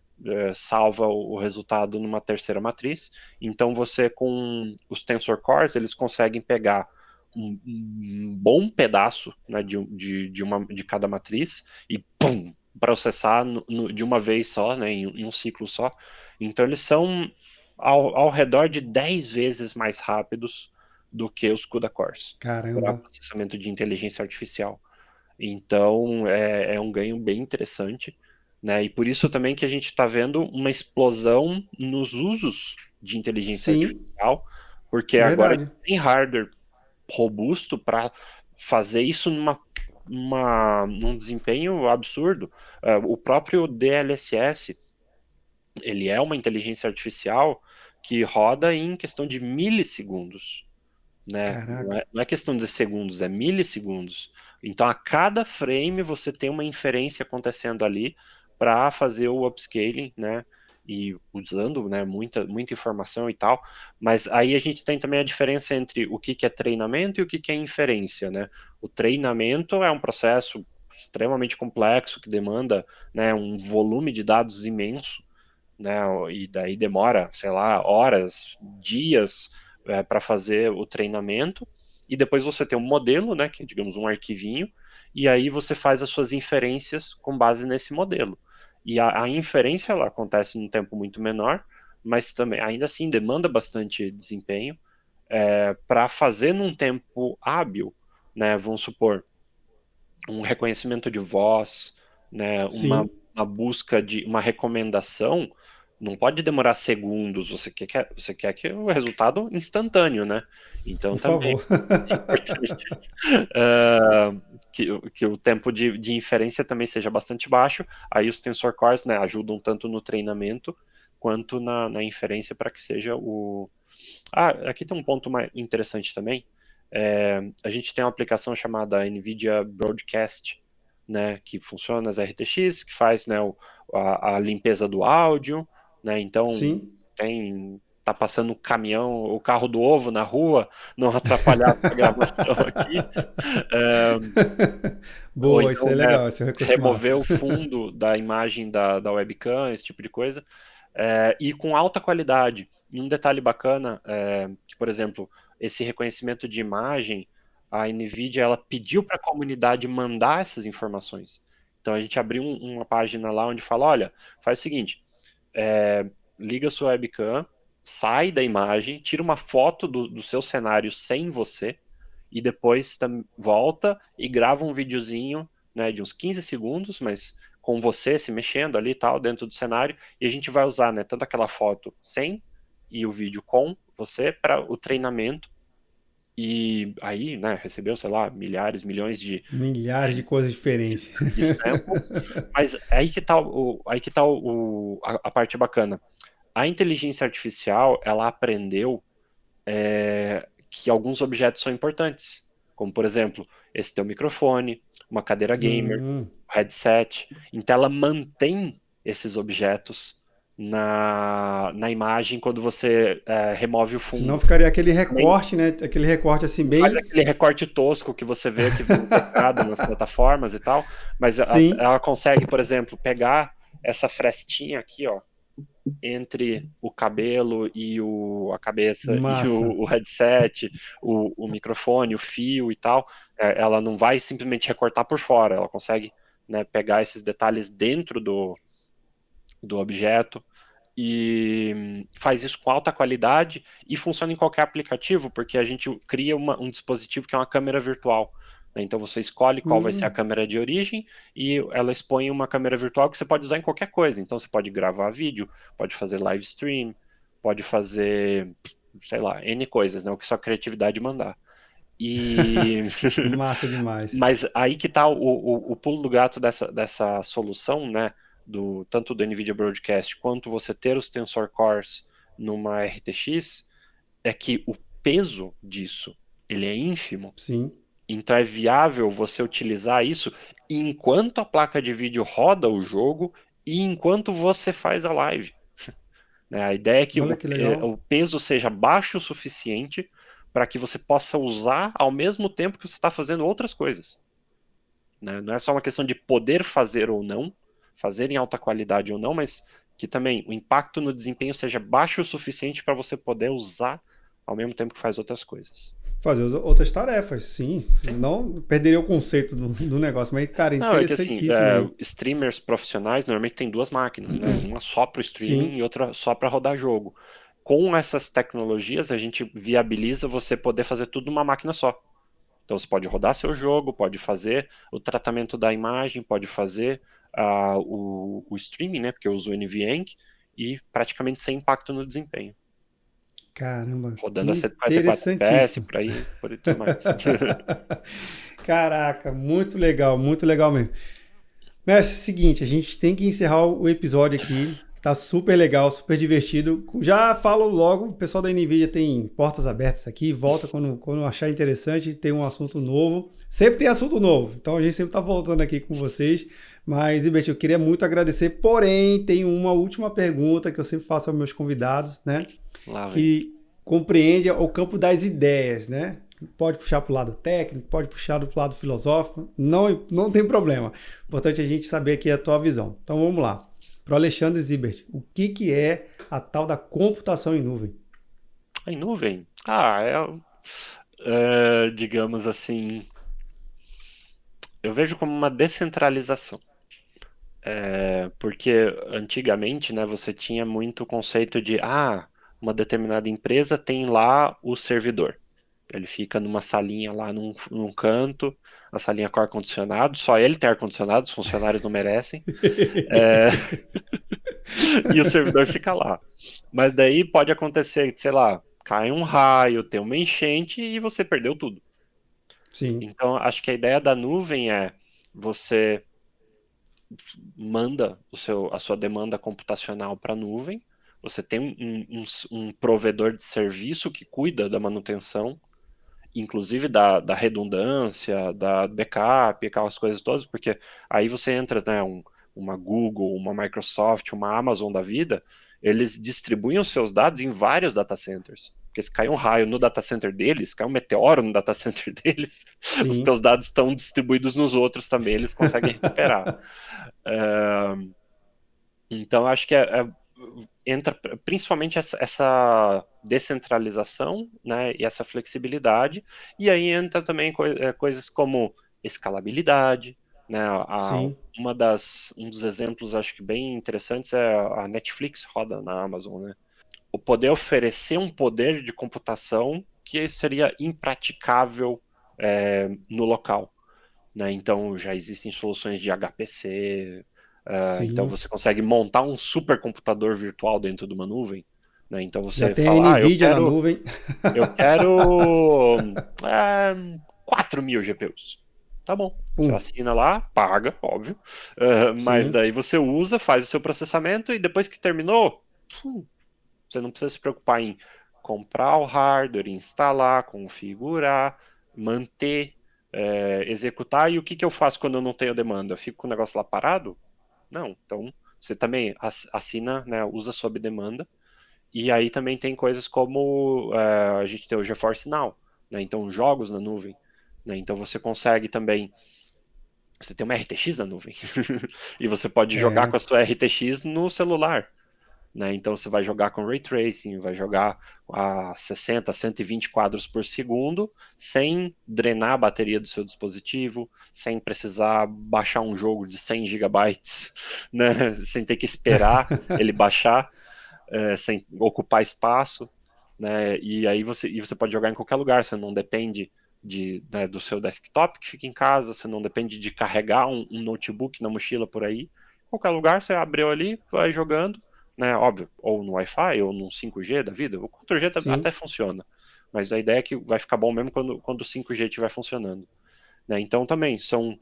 salva o resultado numa terceira matriz. Então você, com os tensor cores, eles conseguem pegar um bom pedaço, né, de cada matriz e pum, processar de uma vez só, né, em um ciclo só. Então eles são ao redor de 10 vezes mais rápidos do que os CUDA cores para Caramba. processamento de inteligência artificial. Então é um ganho bem interessante, né? E por isso também que a gente está vendo uma explosão nos usos de inteligência Sim, artificial, porque agora verdade. tem hardware robusto para fazer isso num desempenho absurdo. O próprio DLSS, ele é uma inteligência artificial que roda em questão de milissegundos, né? Caraca. Não é questão de segundos, é milissegundos. Então, a cada frame você tem uma inferência acontecendo ali para fazer o upscaling, né? E usando, né, muita informação e tal. Mas aí a gente tem também a diferença entre o que é treinamento e o que é inferência, né? O treinamento é um processo extremamente complexo que demanda, né, um volume de dados imenso, né? E daí demora, sei lá, horas, dias para fazer o treinamento. E depois você tem um modelo, né? Que é, digamos, um arquivinho. E aí você faz as suas inferências com base nesse modelo. E a inferência ela acontece num tempo muito menor, mas também ainda assim demanda bastante desempenho para fazer num tempo hábil, né? Vamos supor um reconhecimento de voz, né, Sim, uma busca de uma recomendação, não pode demorar segundos, você quer que o resultado instantâneo, né? Então por também favor. é importante uh, que o tempo de inferência também seja bastante baixo. Aí os tensor cores, né, ajudam tanto no treinamento quanto na inferência para que seja o. Ah, aqui tem um ponto mais interessante também. A gente tem uma aplicação chamada NVIDIA Broadcast, né, que funciona nas RTX, que faz, né, a limpeza do áudio, né, então Sim. tá passando o caminhão, o carro do ovo na rua, não atrapalhar a gravação aqui, é, ou Boa, isso então, é né, legal, esse é um recurso massa. remover o fundo da imagem da webcam, esse tipo de coisa, e com alta qualidade. E um detalhe bacana, que, por exemplo, esse reconhecimento de imagem, a NVIDIA ela pediu para a comunidade mandar essas informações. Então a gente abriu uma página lá onde fala, olha, faz o seguinte, liga sua webcam, sai da imagem, tira uma foto do seu cenário sem você, e depois volta e grava um videozinho, né, de uns 15 segundos, mas com você se mexendo ali e tal, dentro do cenário, e a gente vai usar, né, tanto aquela foto sem e o vídeo com você para o treinamento, e aí, né, recebeu, sei lá, milhares, milhões Milhares de coisas diferentes. de samples, mas aí que tá a parte bacana. A inteligência artificial, ela aprendeu que alguns objetos são importantes, como por exemplo, esse teu microfone, uma cadeira gamer, Hum, um headset. Então ela mantém esses objetos na imagem quando você remove o senão fundo. ficaria aquele Também recorte, né? Aquele recorte assim, faz bem. aquele recorte tosco que você vê que vem teclado nas plataformas e tal, mas Sim, ela consegue, por exemplo, pegar essa frestinha aqui, ó, entre o cabelo e a cabeça e massa. o headset, o microfone, o fio e tal, ela não vai simplesmente recortar por fora, ela consegue, né, pegar esses detalhes dentro do objeto. e faz isso com alta qualidade e funciona em qualquer aplicativo, porque a gente cria um dispositivo que é uma câmera virtual, né? Então você escolhe qual vai ser a Hum, câmera de origem e ela expõe uma câmera virtual que você pode usar em qualquer coisa. Então você pode gravar vídeo, pode fazer live stream, pode fazer, sei lá, N coisas, né? O que sua criatividade mandar. E massa demais. mas aí que tá o pulo do gato dessa solução, né? Tanto do NVIDIA Broadcast quanto você ter os Tensor Cores numa RTX, é que o peso disso ele é ínfimo. Sim. Então é viável você utilizar isso enquanto a placa de vídeo roda o jogo e enquanto você faz a live, né? A ideia é que Olha que legal. o peso seja baixo o suficiente para que você possa usar ao mesmo tempo que você está fazendo outras coisas, né? Não é só uma questão de poder fazer ou não, fazer em alta qualidade ou não, mas que também o impacto no desempenho seja baixo o suficiente para você poder usar ao mesmo tempo que faz outras coisas. Fazer outras tarefas, sim. Senão perderia o conceito do negócio. Mas, cara, Não, é que assim, interessantíssimo aí. streamers profissionais normalmente têm duas máquinas, né? Uma só para o streaming Sim. e outra só para rodar jogo. Com essas tecnologias, a gente viabiliza você poder fazer tudo numa máquina só. Então você pode rodar seu jogo, pode fazer o tratamento da imagem, pode fazer o streaming, né? Porque eu uso o NVENC e praticamente sem impacto no desempenho. Caramba, Rodando a 144 FPS, interessantíssimo. por aí tudo mais. Caraca, muito legal mesmo. Mestre, seguinte, a gente tem que encerrar o episódio aqui. Tá super legal, super divertido. Já falo logo, o pessoal da NVIDIA tem portas abertas aqui. Volta quando achar interessante, tem um assunto novo. Sempre tem assunto novo, então a gente sempre tá voltando aqui com vocês. Mas, Ibert, eu queria muito agradecer. Porém, tem uma última pergunta que eu sempre faço aos meus convidados, né? Lá vem. Que compreende o campo das ideias, né? Pode puxar para o lado técnico, pode puxar para o lado filosófico, não tem problema. O importante é a gente saber aqui a tua visão. Então vamos lá. Para o Alexandre Zibert, o que é a tal da computação em nuvem? Em nuvem? Digamos assim, eu vejo como uma descentralização. Porque antigamente, né, você tinha muito o conceito de, uma determinada empresa tem lá o servidor. Ele fica numa salinha lá num canto, a salinha com ar-condicionado, só ele tem ar-condicionado, os funcionários não merecem, é, e o servidor fica lá. Mas daí pode acontecer, sei lá, cai um raio, tem uma enchente e você perdeu tudo. Sim, Então, acho que a ideia da nuvem é você manda a sua demanda computacional para a nuvem, você tem um provedor de serviço que cuida da manutenção, inclusive da redundância, da backup, aquelas coisas todas, porque aí você entra, né, uma Google, uma Microsoft, uma Amazon da vida, eles distribuem os seus dados em vários data centers. Porque se cai um raio no data center deles, cai um meteoro no data center deles, os sim. teus dados estão distribuídos nos outros também, eles conseguem recuperar. É, então, acho que entra principalmente essa descentralização, né, e essa flexibilidade, e aí entra também coisas como escalabilidade, né, Sim, um dos exemplos acho que bem interessantes é a Netflix roda na Amazon, né, o poder oferecer um poder de computação que seria impraticável no local, né? Então já existem soluções de HPC, então sim. você consegue montar um supercomputador virtual dentro de uma nuvem, né? Então Já você tem a fala, NVIDIA na nuvem. eu quero 4.000 GPUs. Tá bom. Você Pum, assina lá, paga, óbvio, mas sim, daí você usa, faz o seu processamento e depois que terminou, você não precisa se preocupar em comprar o hardware, instalar, configurar, manter, executar. E o que eu faço quando eu não tenho demanda? Eu fico com o negócio lá parado? Não. Então, você também assina, né, usa sob demanda. E aí também tem coisas como a gente tem o GeForce Now, né, então jogos na nuvem. Né, então você consegue também. Você tem uma RTX na nuvem. E você pode jogar é, com a sua RTX no celular. Né? Então você vai jogar com Ray Tracing, vai jogar a 60, 120 quadros por segundo, sem drenar a bateria do seu dispositivo, sem precisar baixar um jogo de 100 gigabytes, né? Sem ter que esperar ele baixar. sem ocupar espaço, né? E aí você pode jogar em qualquer lugar, você não depende né, do seu desktop que fica em casa, você não depende de carregar um notebook na mochila por aí. Qualquer lugar você abriu ali, vai jogando, né? Óbvio, ou no Wi-Fi, ou no 5G da vida. O 4G até funciona, mas a ideia é que vai ficar bom mesmo quando o 5G estiver funcionando, né? Então também são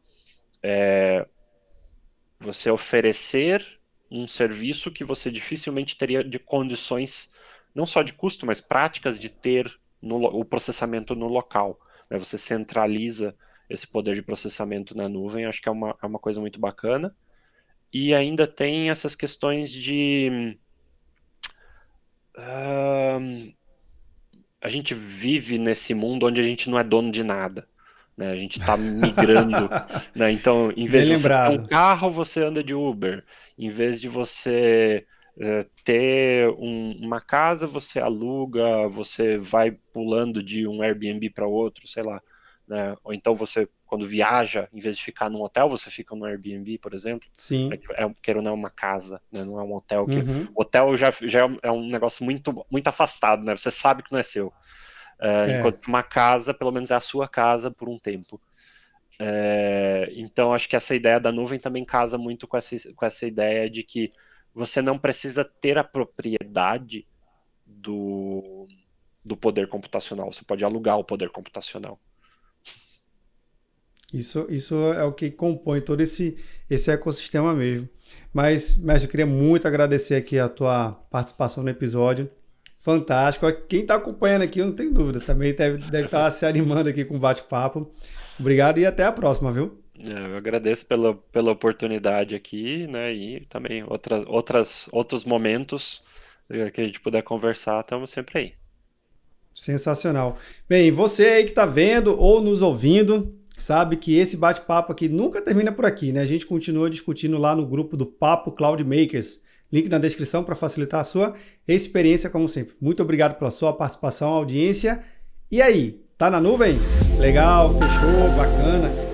você oferecer um serviço que você dificilmente teria de condições, não só de custo, mas práticas de ter o processamento no local, né? Você centraliza esse poder de processamento na nuvem, acho que é uma coisa muito bacana. E ainda tem essas questões de... a gente vive nesse mundo onde a gente não é dono de nada, né? A gente está migrando, né? Então, em vez de você ter um carro, você anda de Uber. Em vez de você ter uma casa, você aluga, você vai pulando de um Airbnb para outro, sei lá, né? Ou então você, quando viaja, em vez de ficar num hotel, você fica num Airbnb, por exemplo. Sim. Quer ou não é uma casa, né? Não é um hotel. Hotel já é um negócio muito, muito afastado, né? Você sabe que não é seu. Enquanto uma casa, pelo menos é a sua casa por um tempo. Então, acho que essa ideia da nuvem também casa muito com essa ideia de que você não precisa ter a propriedade do poder computacional. Você pode alugar o poder computacional. Isso é o que compõe todo esse ecossistema mesmo. Mas, mestre, eu queria muito agradecer aqui a tua participação no episódio. Fantástico. Quem está acompanhando aqui, eu não tenho dúvida, também deve estar se animando aqui com o bate-papo. Obrigado e até a próxima, viu? Eu agradeço pela oportunidade aqui, né? E também outros momentos que a gente puder conversar, estamos sempre aí. Sensacional. Bem, você aí que está vendo ou nos ouvindo, sabe que esse bate-papo aqui nunca termina por aqui, né? A gente continua discutindo lá no grupo do Papo Cloud Makers. Link na descrição para facilitar a sua experiência, como sempre. Muito obrigado pela sua participação, audiência. E aí, tá na nuvem? Legal, fechou, bacana.